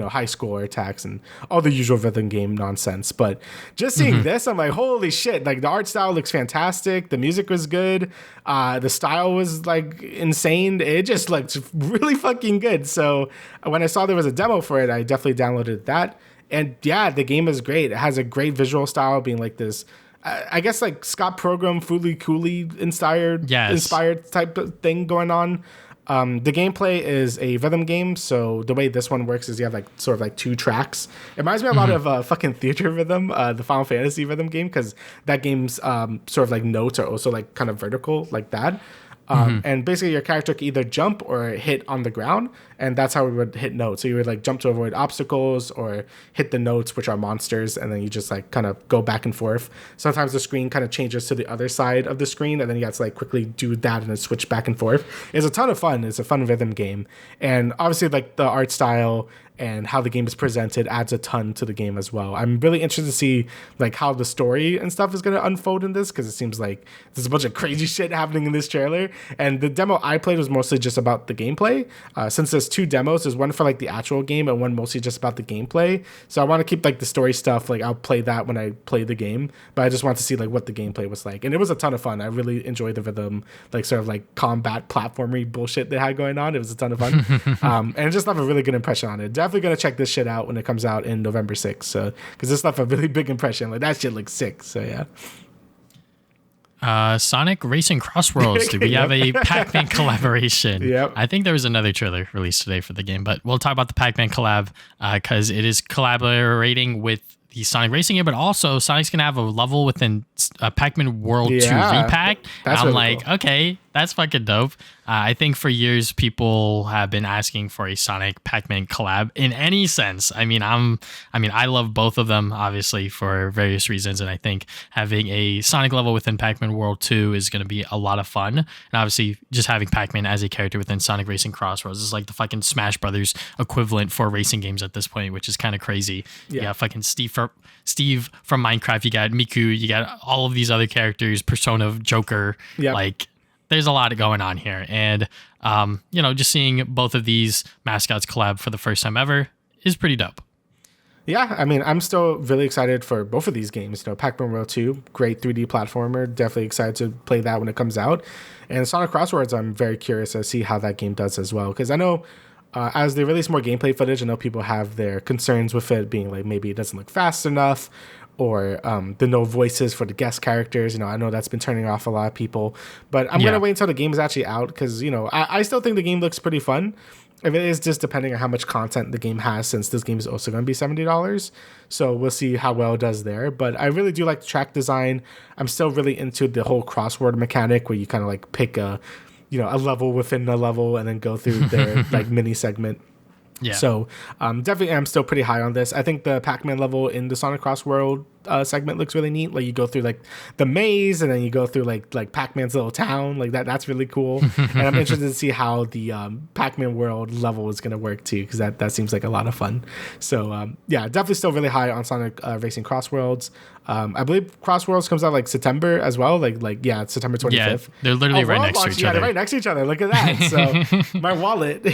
high score attacks and all the usual rhythm game nonsense. But just seeing this, I'm like, holy shit. Like, the art style looks fantastic. The music was good. The style was like insane. It just looked really fucking good. So when I saw there was a demo for it, I definitely downloaded that. And yeah, the game is great. It has a great visual style, being like this, I guess like Scott Pilgrim, Fooly Cooley inspired type of thing going on. The gameplay is a rhythm game, so the way this one works is you have like sort of like 2 tracks. It reminds me a lot of fucking Theater Rhythm, the Final Fantasy rhythm game, because that game's sort of like notes are also like kind of vertical like that. And basically your character can either jump or hit on the ground, and that's how we would hit notes. So you would like jump to avoid obstacles or hit the notes, which are monsters, and then you just like kind of go back and forth. Sometimes the screen kind of changes to the other side of the screen, and then you have to like quickly do that and then switch back and forth. It's a ton of fun. It's a fun rhythm game. And obviously like the art style and how the game is presented adds a ton to the game as well. I'm really interested to see like how the story and stuff is going to unfold in this, because it seems like there's a bunch of crazy shit happening in this trailer. And the demo I played was mostly just about the gameplay. Since there's 2 demos, there's one for like the actual game and one mostly just about the gameplay. So I want to keep like the story stuff, like I'll play that when I play the game, but I just want to see like what the gameplay was like. And it was a ton of fun. I really enjoyed the rhythm, like sort of like combat platformy bullshit they had going on. It was a ton of fun. And I just left a really good impression on it. Definitely gonna check this shit out when it comes out in November 6th. So because this left a really big impression. Like that shit looks sick. So yeah. Sonic Racing CrossWorlds. Do we have a Pac-Man collaboration? Yep. I think there was another trailer released today for the game, but we'll talk about the Pac-Man collab because it is collaborating with the Sonic Racing game, but also Sonic's gonna have a level within Pac-Man World 2 repack. I'm really like, cool. Okay, that's fucking dope. I think for years people have been asking for a Sonic Pac-Man collab in any sense. I mean, I love both of them obviously for various reasons, and I think having a Sonic level within Pac-Man World 2 is going to be a lot of fun. And obviously, just having Pac-Man as a character within Sonic Racing CrossWorlds is like the fucking Smash Brothers equivalent for racing games at this point, which is kind of crazy. Yeah, fucking Steve from Minecraft. You got Miku. You got all of these other characters. Persona, Joker. Yep. Like, there's a lot going on here, and just seeing both of these mascots collab for the first time ever is pretty dope. Yeah, I mean, I'm still really excited for both of these games. Pac-Man World 2, great 3D platformer. Definitely excited to play that when it comes out. And Sonic CrossWorlds, I'm very curious to see how that game does as well, because I know as they release more gameplay footage, I know people have their concerns with it being like maybe it doesn't look fast enough, or the no voices for the guest characters. I know that's been turning off a lot of people, but I'm going to wait until the game is actually out, because, I still think the game looks pretty fun. If it is just depending on how much content the game has, since this game is also going to be $70. So we'll see how well it does there. But I really do like the track design. I'm still really into the whole crossword mechanic where you kind of like pick a level within a level and then go through their like mini segment. Yeah. So definitely I'm still pretty high on this. I think the Pac-Man level in the Sonic Crossworld segment looks really neat. Like you go through like the maze and then you go through like Pac-Man's little town. Like that's really cool. And I'm interested to see how the Pac-Man world level is going to work too, because that seems like a lot of fun. So yeah, definitely still really high on Sonic Racing Crossworlds. I believe Crossworlds comes out like September as well. It's September 25th. Yeah, they're literally right next to each other. Yeah, right next to each other. Look at that. So my wallet.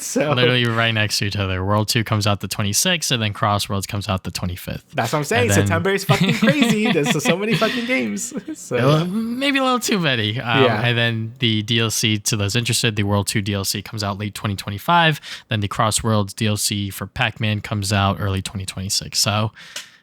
So literally right next to each other. World 2 comes out the 26th, and then Crossworlds comes out the 25th. That's what I'm saying. September is fucking crazy. There's so many fucking games. So maybe a little too many. And then the DLC, to those interested, the World 2 DLC comes out late 2025. Then the Crossworlds DLC for Pac-Man comes out early 2026. So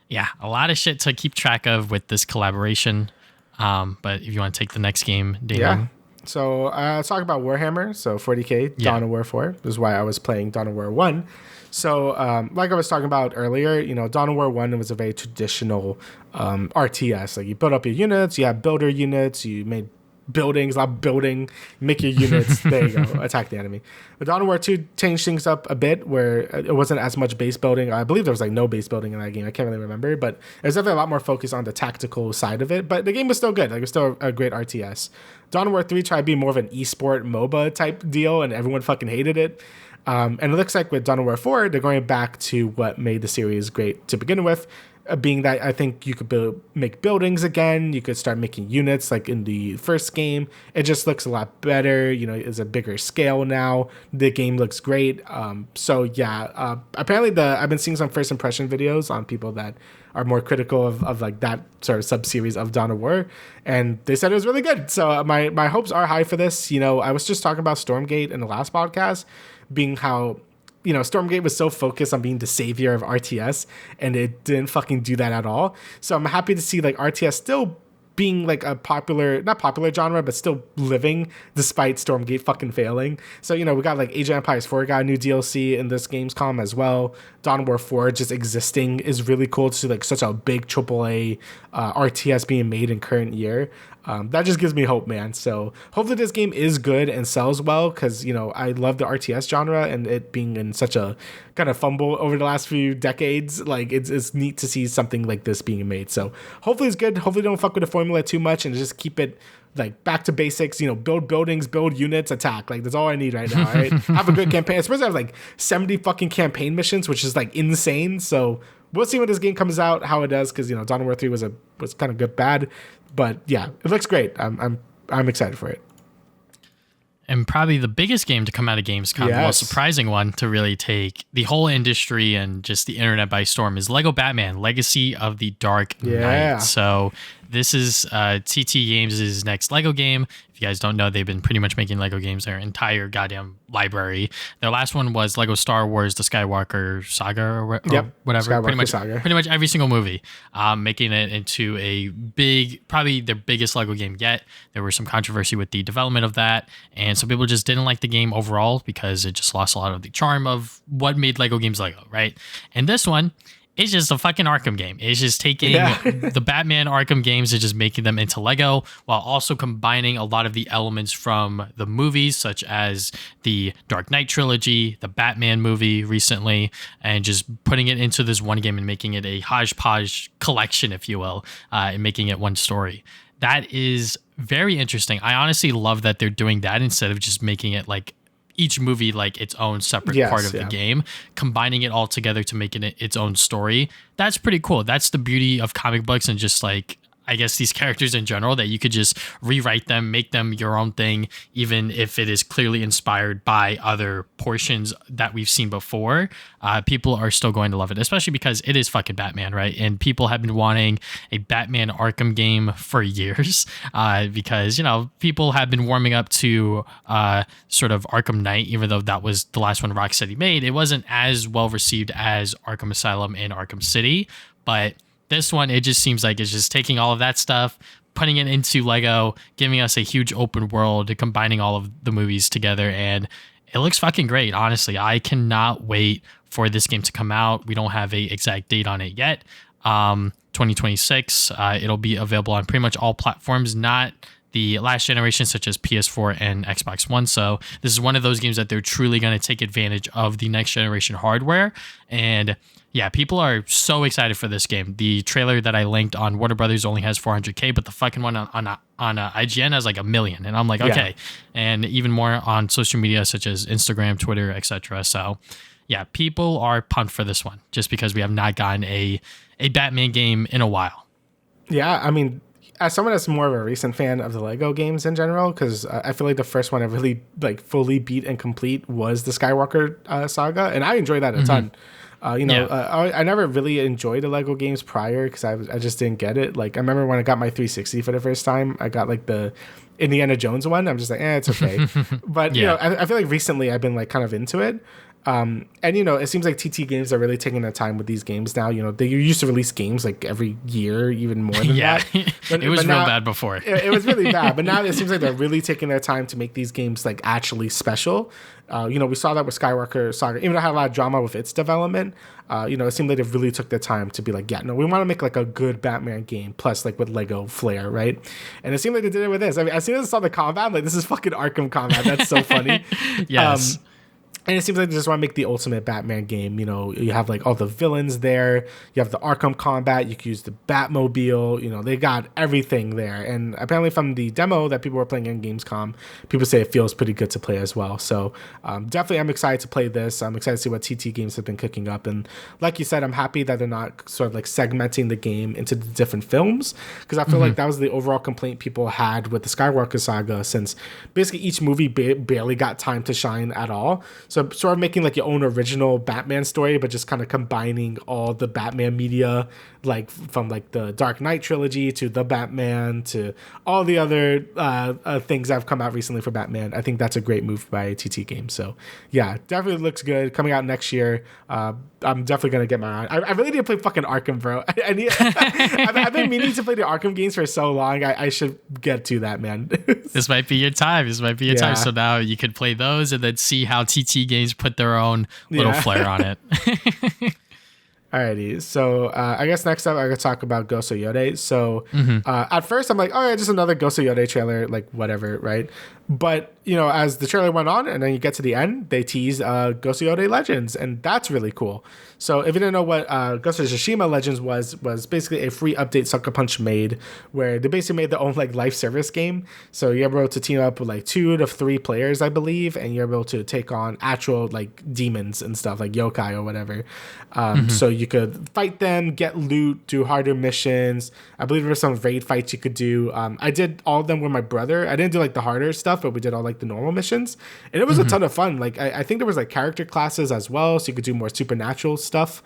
yeah, a lot of shit to keep track of with this collaboration. But if you want to take the next game, Damian. Yeah. So let's talk about Warhammer. So 40K, Dawn of War 4. This is why I was playing Dawn of War 1. So like I was talking about earlier, Dawn of War 1 was a very traditional RTS. Like you build up your units, you have builder units, you made buildings, make your units, there you go, attack the enemy. But Dawn of War 2 changed things up a bit, where it wasn't as much base building. I believe there was like no base building in that game. I can't really remember, but there's definitely a lot more focus on the tactical side of it. But the game was still good. Like it was still a great RTS. Dawn of War 3 tried to be more of an esport MOBA type deal, and everyone fucking hated it. And it looks like with Dawn of War 4, they're going back to what made the series great to begin with, being that I think you could make buildings again. You could start making units like in the first game. It just looks a lot better. It's a bigger scale now. The game looks great. So yeah, apparently I've been seeing some first impression videos on people that are more critical of like that sort of sub-series of Dawn of War, and they said it was really good. So my hopes are high for this. I was just talking about Stormgate in the last podcast, being how Stormgate was so focused on being the savior of RTS, and it didn't fucking do that at all. So I'm happy to see like RTS still being like a not popular genre, but still living despite Stormgate fucking failing. So, we got like Age of Empires 4 got a new DLC in this Gamescom as well. Dawn of War 4 just existing is really cool to see like such a big AAA RTS being made in current year. That just gives me hope, man. So hopefully this game is good and sells well, because, I love the RTS genre, and it being in such a kind of fumble over the last few decades. Like it's neat to see something like this being made. So hopefully it's good. Hopefully don't fuck with the formula too much and just keep it like back to basics, build buildings, build units, attack. Like that's all I need right now. Right? Have a good campaign. Especially I have like 70 fucking campaign missions, which is like insane. So we'll see when this game comes out, how it does, because Dawn of War 3 was kind of good bad. But yeah, it looks great. I'm excited for it. And probably the biggest game to come out of Gamescom, the most surprising one to really take the whole industry and just the internet by storm, is Lego Batman: Legacy of the Dark Knight. So this is TT Games' next Lego game. If you guys don't know, they've been pretty much making Lego games their entire goddamn library. Their last one was Lego Star Wars: The Skywalker Saga or whatever. Skywalker pretty much every single movie, making it into a big, probably their biggest Lego game yet. There was some controversy with the development of that, and some people just didn't like the game overall because it just lost a lot of the charm of what made Lego games Lego, right? And this one, it's just a fucking Arkham game. It's just taking the Batman Arkham games and just making them into Lego, while also combining a lot of the elements from the movies, such as the Dark Knight trilogy, the Batman movie recently, and just putting it into this one game and making it a hodgepodge collection, if you will, and making it one story. That is very interesting. I honestly love that they're doing that instead of just making it like each movie like its own separate part of the game, combining it all together to make it its own story. That's pretty cool. That's the beauty of comic books and just like, I guess, these characters in general, that you could just rewrite them, make them your own thing, even if it is clearly inspired by other portions that we've seen before. People are still going to love it, especially because it is fucking Batman, right? And people have been wanting a Batman Arkham game for years, because, people have been warming up to sort of Arkham Knight, even though that was the last one Rocksteady made. It wasn't as well received as Arkham Asylum and Arkham City, but this one, it just seems like it's just taking all of that stuff, putting it into Lego, giving us a huge open world, combining all of the movies together, and it looks fucking great, honestly. I cannot wait for this game to come out. We don't have a exact date on it yet. 2026, it'll be available on pretty much all platforms, not the last generation, such as PS4 and Xbox One. So this is one of those games that they're truly going to take advantage of the next generation hardware. And yeah, people are so excited for this game. The trailer that I linked on Warner Brothers only has 400K, but the fucking one on IGN has like 1 million. And I'm like, okay. And even more on social media, such as Instagram, Twitter, etc. So yeah, people are pumped for this one just because we have not gotten a Batman game in a while. Yeah, I mean, as someone that's more of a recent fan of the Lego games in general, because I feel like the first one I really like fully beat and complete was the Skywalker saga, and I enjoyed that a ton. I never really enjoyed the Lego games prior because I just didn't get it. Like I remember when I got my 360 for the first time, I got like the Indiana Jones one. I'm just like, it's okay. But I feel like recently I've been like kind of into it. And it seems like TT Games are really taking their time with these games now. They used to release games like every year, even more than that. It was real bad before. It was really bad, but now it seems like they're really taking their time to make these games like actually special. We saw that with Skywalker Saga, even though it had a lot of drama with its development. It seemed like they really took their time to be like, we want to make like a good Batman game, plus like with Lego flair, right? And it seemed like they did it with this. I mean, as soon as I saw the combat, I'm like, this is fucking Arkham combat. That's so funny. Yes. And it seems like they just want to make the ultimate Batman game. You have like all the villains there. You have the Arkham combat. You can use the Batmobile. They got everything there. And apparently from the demo that people were playing in Gamescom, people say it feels pretty good to play as well. So definitely I'm excited to play this. I'm excited to see what TT Games have been cooking up. And like you said, I'm happy that they're not sort of like segmenting the game into the different films, because I feel like that was the overall complaint people had with the Skywalker saga, since basically each movie barely got time to shine at all. So sort of making like your own original Batman story, but just kind of combining all the Batman media, like from like the Dark Knight trilogy to the Batman to all the other things that have come out recently for Batman. I think that's a great move by TT Games. So yeah, definitely looks good. Coming out next year. I'm definitely gonna get my eye. I really need to play fucking Arkham, bro. I've been meaning to play the Arkham games for so long. I should get to that, man. This might be your time. Time. So now you could play those and then see how TT Games put their own little flair on it. Alrighty, so I guess next up I could talk about Ghost of Yōtei. So at first I'm like, just another Ghost of Yōtei trailer, like whatever, right? But, as the trailer went on and then you get to the end, they tease Ghost of Yōtei Legends, and that's really cool. So if you didn't know what Ghost of Tsushima Legends was basically a free update Sucker Punch made, where they basically made their own live service game. So you're able to team up with 2 to 3 players, I believe, and you're able to take on actual demons and stuff like yokai or whatever. So you could fight them, get loot, do harder missions. I believe there were some raid fights you could do. I did all of them with my brother. I didn't do the harder stuff, but we did all the normal missions, and it was a ton of fun. I think there was character classes as well, so you could do more supernatural stuff.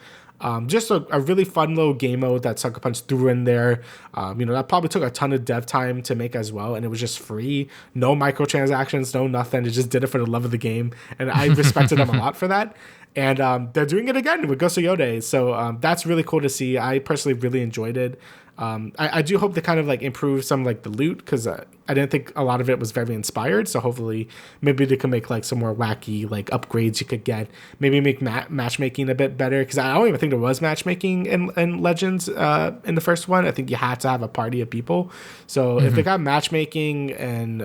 Just a really fun little game mode that Sucker Punch threw in there. That probably took a ton of dev time to make as well, and it was just free, no microtransactions, no nothing. They just did it for the love of the game, and I respected them a lot for that. And they're doing it again with Ghost of Yōtei, so that's really cool to see. I personally really enjoyed it. I do hope they kind of improve some the loot, because I didn't think a lot of it was very inspired. So hopefully maybe they can make some more wacky upgrades you could get. Maybe make matchmaking a bit better, because I don't even think there was matchmaking in Legends in the first one. I think you had to have a party of people. So if they got matchmaking and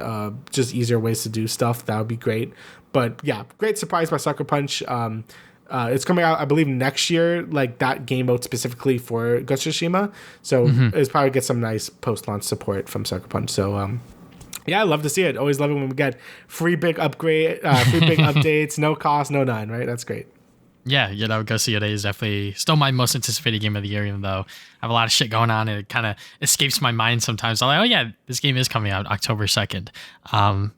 just easier ways to do stuff, that would be great. But yeah, great surprise by Sucker Punch. It's coming out, I believe, next year, that game mode specifically for Ghost of Tsushima. So it's probably get some nice post-launch support from Sucker Punch. So, yeah, I love to see it. Always love it when we get free big updates, no cost, no none, right? That's great. Yeah, Ghost of Yōtei is definitely still my most anticipated game of the year, even though I have a lot of shit going on and it kind of escapes my mind sometimes. I'm like, oh yeah, this game is coming out October 2nd.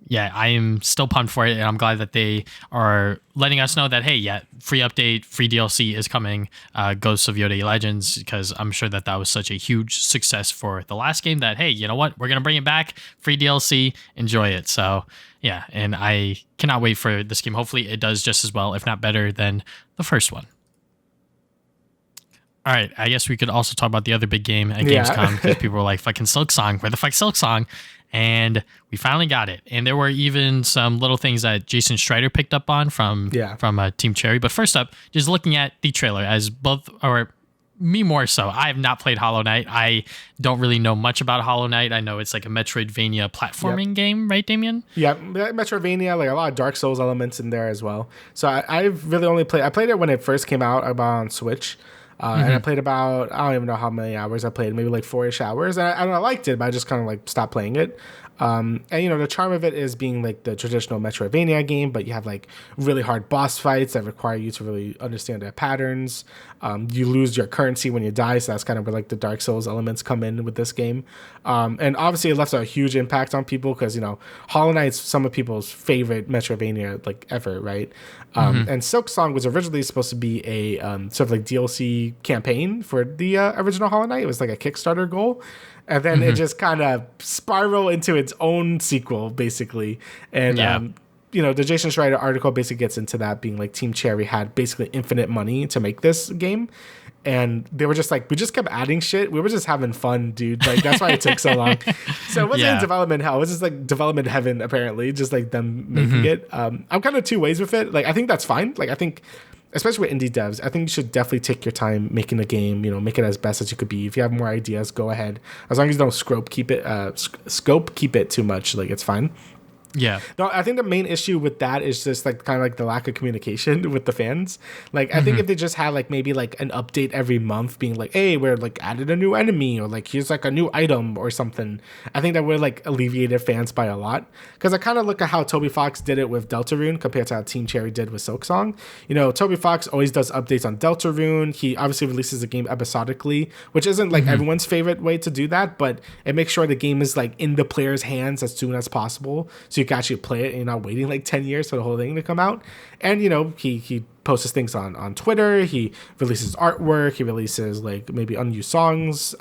Yeah, I am still pumped for it, and I'm glad that they are letting us know that, hey, yeah, free update, free DLC is coming, Ghosts of Yōtei Legends, because I'm sure that was such a huge success for the last game that, hey, you know what, we're going to bring it back, free DLC, enjoy it. So yeah, and I cannot wait for this game. Hopefully it does just as well, if not better, than the first one. All right, I guess we could also talk about the other big game at Gamescom, because people were like, fucking Silksong, where the fuck Silksong? And we finally got it. And there were even some little things that Jason Strider picked up on from Team Cherry. But first up, just looking at the trailer, as both, or me more so, I have not played Hollow Knight. I don't really know much about Hollow Knight. I know it's a Metroidvania platforming game, right, Damian? Yeah, Metroidvania, a lot of Dark Souls elements in there as well. So I've really only played it when it first came out, about on Switch. And I played about, I don't even know how many hours I played, maybe 4-ish hours. And I liked it, but I just kind of stopped playing it. And the charm of it is being the traditional Metroidvania game, but you have really hard boss fights that require you to really understand their patterns. You lose your currency when you die, so that's kind of where the Dark Souls elements come in with this game. And obviously it left a huge impact on people, because Hollow Knight's some of people's favorite Metroidvania ever, right? And Silksong was originally supposed to be a sort of DLC campaign for the original Hollow Knight. It was a Kickstarter goal. And then it just kind of spiraled into its own sequel, basically. And, the Jason Schreider article basically gets into that, being Team Cherry had basically infinite money to make this game. And they were just we just kept adding shit. We were just having fun, dude. That's why it took so long. So it wasn't in development hell. It was just development heaven, apparently, just them making it. I'm kind of two ways with it. I think that's fine. I think, especially with indie devs, I think you should definitely take your time making a game, make it as best as you could be. If you have more ideas, go ahead. As long as you don't scope keep it too much, it's fine. Yeah. No, I think the main issue with that is just kind of the lack of communication with the fans. I think if they just had maybe an update every month being hey, we're added a new enemy, or here's a new item or something, I think that would alleviated fans by a lot. Because I kind of look at how Toby Fox did it with Deltarune compared to how Team Cherry did with Silksong. Toby Fox always does updates on Deltarune. He obviously releases the game episodically, which isn't everyone's favorite way to do that, but it makes sure the game is in the player's hands as soon as possible, so you can actually play it and you're not waiting 10 years for the whole thing to come out. And he posts things on Twitter, he releases artwork, he releases maybe unused songs.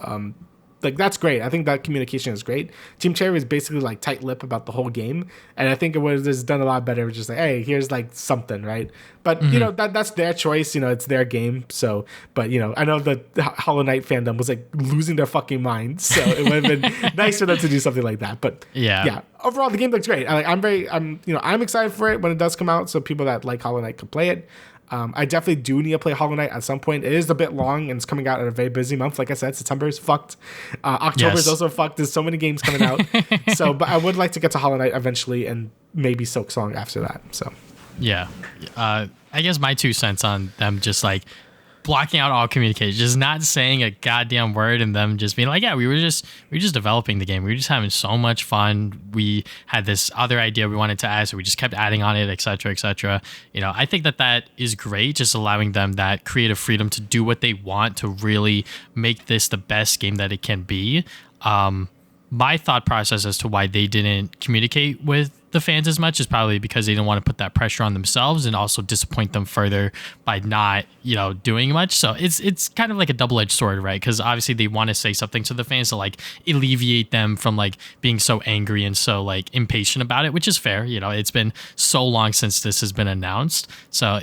That's great. I think that communication is great. Team Cherry is basically tight-lipped about the whole game, and I think it was just done a lot better with just hey, here's something, right? But that's their choice. It's their game. So, but I know the Hollow Knight fandom was losing their fucking minds. So it would have been nice for them to do something like that. But yeah. Overall, the game looks great. I'm excited for it when it does come out, so people that like Hollow Knight can play it. I definitely do need to play Hollow Knight at some point. It is a bit long and it's coming out in a very busy month. Like I said, September is fucked. October is also fucked. There's so many games coming out. But I would like to get to Hollow Knight eventually and maybe Silksong after that. So yeah, I guess my 2 cents on them just like blocking out all communication, just not saying a goddamn word, and them just being like, yeah, we were just developing the game. We were just having so much fun. We had this other idea we wanted to add, so we just kept adding on it, etc., etc. I think that is great, just allowing them that creative freedom to do what they want to really make this the best game that it can be. My thought process as to why they didn't communicate with the fans as much is probably because they didn't want to put that pressure on themselves and also disappoint them further by not, doing much. So it's kind of like a double-edged sword, right? Because obviously they want to say something to the fans to like alleviate them from like being so angry and so like impatient about it, which is fair. It's been so long since this has been announced. So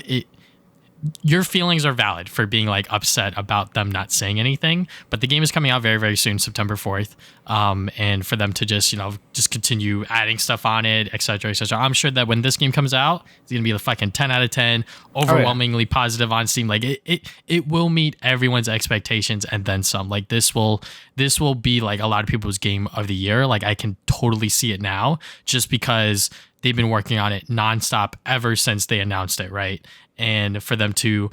your feelings are valid for being like upset about them not saying anything, but the game is coming out very, very soon, September 4th. And for them to just continue adding stuff on it, et cetera, et cetera. I'm sure that when this game comes out, it's going to be the fucking 10 out of 10, overwhelmingly positive on Steam. Like it will meet everyone's expectations and then some. Like this will be like a lot of people's game of the year. Like I can totally see it now just because they've been working on it nonstop ever since they announced it, right? And for them to,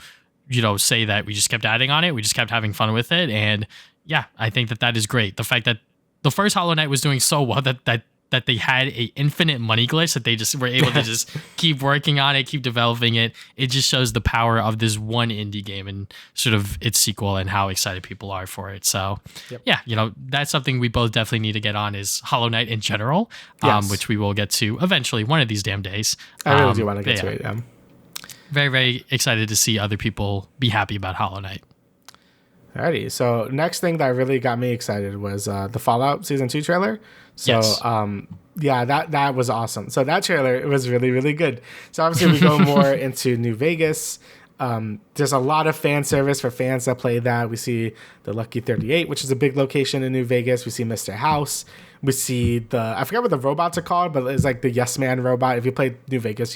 say that we just kept adding on it, we just kept having fun with it. And yeah, I think that is great. The fact that the first Hollow Knight was doing so well that they had a infinite money glitch that they just were able to just keep working on it, keep developing it. It just shows the power of this one indie game and sort of its sequel and how excited people are for it. So yeah, that's something we both definitely need to get on is Hollow Knight in general, which we will get to eventually one of these damn days. I really do want to get to it. Yeah. Very, very excited to see other people be happy about Hollow Knight. Alrighty, so next thing that really got me excited was the Fallout Season 2 trailer. So, that was awesome. So that trailer, it was really, really good. So obviously we go more into New Vegas. There's a lot of fan service for fans that play that. We see the Lucky 38, which is a big location in New Vegas. We see Mr. House. We see I forget what the robots are called, but it's like the Yes Man robot. If you play New Vegas,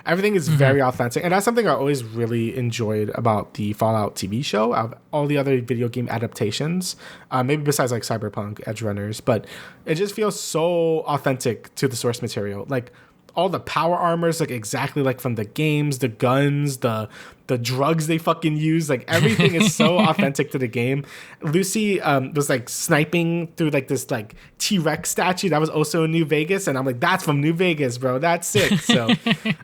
everything is very authentic. And that's something I always really enjoyed about the Fallout TV show, of all the other video game adaptations, maybe besides like Cyberpunk, Edge Runners, but it just feels so authentic to the source material. Like all the power armors look exactly like from the games, the guns, the drugs they fucking use, like everything is so authentic to the game. Lucy was like sniping through like this like T-Rex statue that was also in New Vegas, and I'm like, that's from New Vegas, bro. That's sick. So,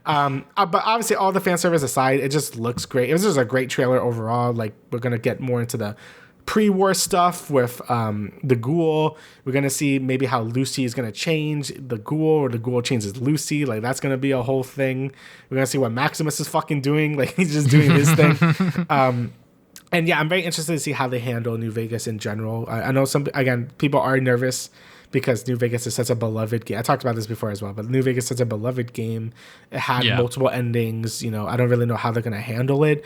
but obviously all the fan service aside, it just looks great. It was just a great trailer overall. Like we're gonna get more into the pre-war stuff with the ghoul. We're gonna see maybe how Lucy is gonna change the ghoul, or the ghoul changes Lucy. Like that's gonna be a whole thing. We're gonna see what Maximus is fucking doing. Like he's just doing his thing. And yeah, I'm very interested to see how they handle New Vegas in general. I know people are nervous because New Vegas is such a beloved game. I talked about this before as well, but New Vegas is such a beloved game. It had multiple endings. I don't really know how they're going to handle it.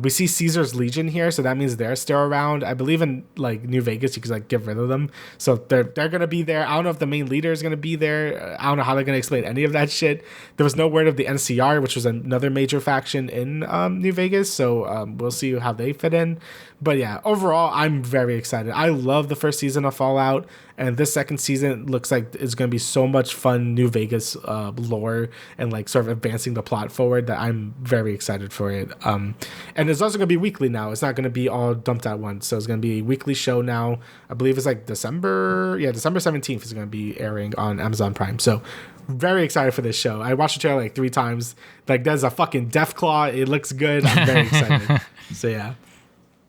We see Caesar's Legion here, so that means they're still around. I believe in like New Vegas, you could like get rid of them. So they're going to be there. I don't know if the main leader is going to be there. I don't know how they're going to explain any of that shit. There was no word of the NCR, which was another major faction in New Vegas. So we'll see how they fit in. But yeah, overall, I'm very excited. I love the first season of Fallout, and this second season looks like it's going to be so much fun New Vegas lore and like sort of advancing the plot forward that I'm very excited for it. And it's also going to be weekly now. It's not going to be all dumped at once. So it's going to be a weekly show now. I believe it's like December 17th is going to be airing on Amazon Prime. So very excited for this show. I watched the trailer like 3 times. Like there's a fucking Deathclaw. It looks good. I'm very excited. So yeah.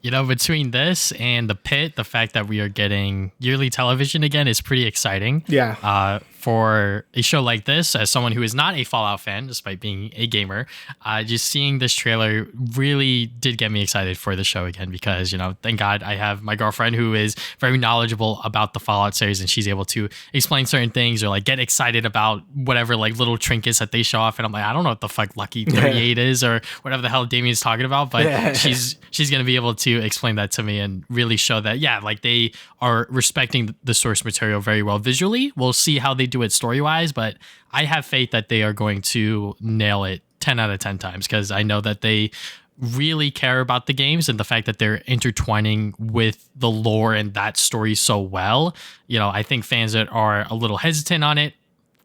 Between this and The Pit, the fact that we are getting yearly television again is pretty exciting. Yeah. For a show like this, as someone who is not a Fallout fan, despite being a gamer, just seeing this trailer really did get me excited for the show again because, thank God I have my girlfriend who is very knowledgeable about the Fallout series, and she's able to explain certain things or like get excited about whatever like little trinkets that they show off. And I'm like, I don't know what the fuck Lucky 38 is or whatever the hell Damian's talking about, but she's going to be able to explain that to me and really show that, like they are respecting the source material very well visually. We'll see how they do it story-wise, but I have faith that they are going to nail it 10 out of 10 times, because I know that they really care about the games and the fact that they're intertwining with the lore and that story so well. I think fans that are a little hesitant on it,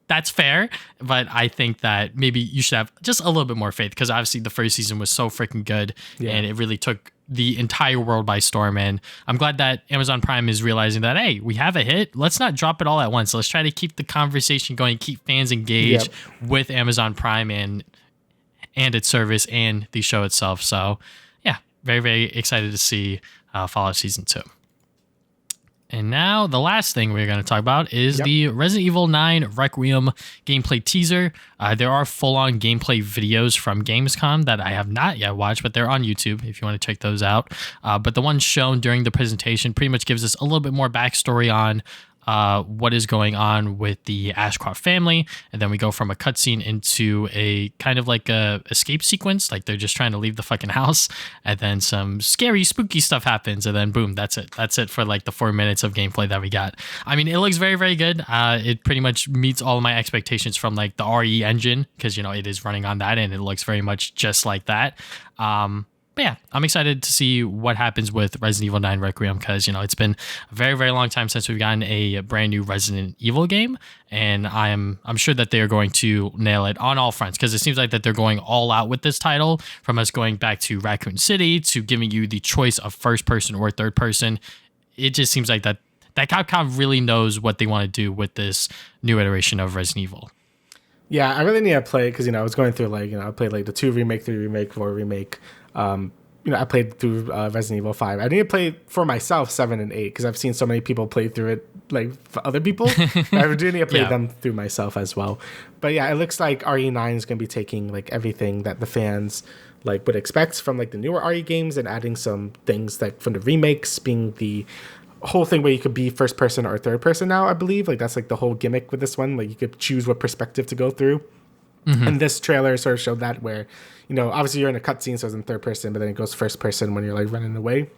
that's fair, but I think that maybe you should have just a little bit more faith, because obviously the first season was so freaking good and it really took the entire world by storm. And I'm glad that Amazon Prime is realizing that, hey, we have a hit. Let's not drop it all at once. Let's try to keep the conversation going, keep fans engaged with Amazon Prime and its service and the show itself. So yeah, very, very excited to see Fallout Season 2. And now the last thing we're going to talk about is the Resident Evil 9 Requiem gameplay teaser. There are full-on gameplay videos from Gamescom that I have not yet watched, but they're on YouTube if you want to check those out. But the one shown during the presentation pretty much gives us a little bit more backstory on what is going on with the Ashcroft family, and then we go from a cutscene into a kind of like a escape sequence, like they're just trying to leave the fucking house, and then some scary spooky stuff happens, and then boom, that's it for like the 4 minutes of gameplay that we got. I mean, it looks very, very good. It pretty much meets all of my expectations from like the RE engine, because it is running on that and it looks very much just like that. But yeah, I'm excited to see what happens with Resident Evil 9 Requiem, because, it's been a very, very long time since we've gotten a brand new Resident Evil game, and I'm sure that they are going to nail it on all fronts, because it seems like that they're going all out with this title, from us going back to Raccoon City to giving you the choice of first person or third person. It just seems like that Capcom really knows what they want to do with this new iteration of Resident Evil. Yeah, I really need to play it, because, I was going through I played like the 2 remake, 3 remake, 4 remake. I played through Resident Evil 5. I need to play for myself 7 and 8, because I've seen so many people play through it, like for other people. I do need to play them through myself as well. But yeah, it looks like RE9 is going to be taking like everything that the fans like would expect from like the newer RE games, and adding some things like from the remakes, being the whole thing where you could be first person or third person now, I believe. Like that's like the whole gimmick with this one. Like you could choose what perspective to go through. And this trailer sort of showed that, where, obviously you're in a cutscene, so it's in third person, but then it goes first person when you're like running away.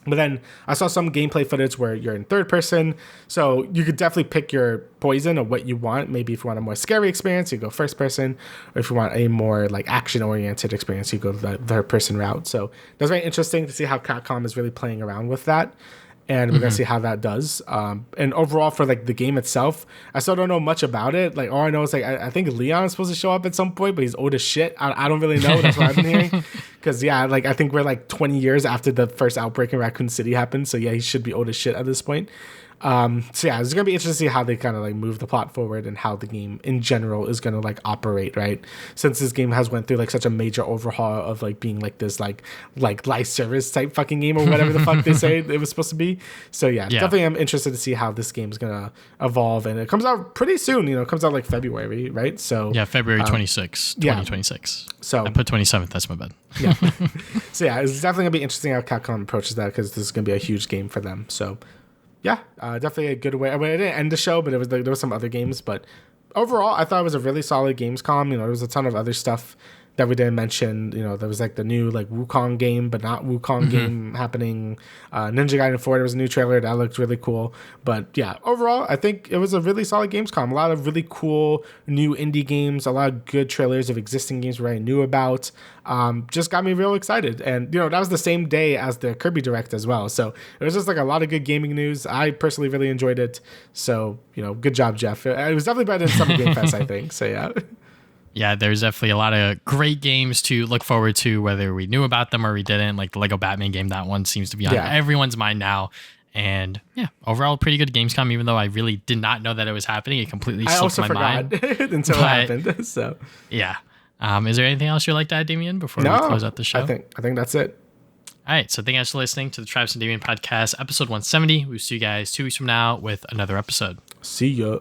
But then I saw some gameplay footage where you're in third person, so you could definitely pick your poison of what you want. Maybe if you want a more scary experience, you go first person, or if you want a more like action oriented experience, you go the third person route. So that's very interesting to see how Capcom is really playing around with that. And we're going to see how that does. And overall, for like the game itself, I still don't know much about it. Like all I know is like I think Leon is supposed to show up at some point, but he's old as shit. I don't really know. That's what I've been hearing. Because like I think we're like 20 years after the first outbreak in Raccoon City happened. So yeah, he should be old as shit at this point. So yeah, it's gonna be interesting to see how they kind of like move the plot forward, and how the game in general is gonna like operate, right? Since this game has went through like such a major overhaul of like being like this like live service type fucking game, or whatever the fuck they say it was supposed to be. So yeah, definitely I'm interested to see how this game is gonna evolve, and it comes out pretty soon. It comes out like February, right? So yeah, February 26th, 2026. So I put 27th. That's my bad. Yeah. So yeah, it's definitely gonna be interesting how Capcom approaches that, because this is gonna be a huge game for them. So. Yeah, definitely a good way. I mean, I didn't end the show, but there was some other games. But overall, I thought it was a really solid Gamescom. There was a ton of other stuff that we didn't mention. There was like the new like Wukong game, but not Wukong game happening. Ninja Gaiden 4, there was a new trailer that looked really cool. But yeah, overall, I think it was a really solid Gamescom. A lot of really cool new indie games, a lot of good trailers of existing games we already knew about. Just got me real excited. And, that was the same day as the Kirby Direct as well. So it was just like a lot of good gaming news. I personally really enjoyed it. So, good job, Jeff. It was definitely better than Summer Game Fest, I think. So yeah. Yeah, there's definitely a lot of great games to look forward to, whether we knew about them or we didn't. Like the Lego Batman game, that one seems to be on everyone's mind now. And yeah, overall, pretty good Gamescom, even though I really did not know that it was happening. It completely slipped my mind. Until it happened. So yeah. Is there anything else you'd like to add, Damian, before we close out the show? I think that's it. All right. So thank you guys for listening to the Travis and Damian podcast, episode 170. We'll see you guys 2 weeks from now with another episode. See ya.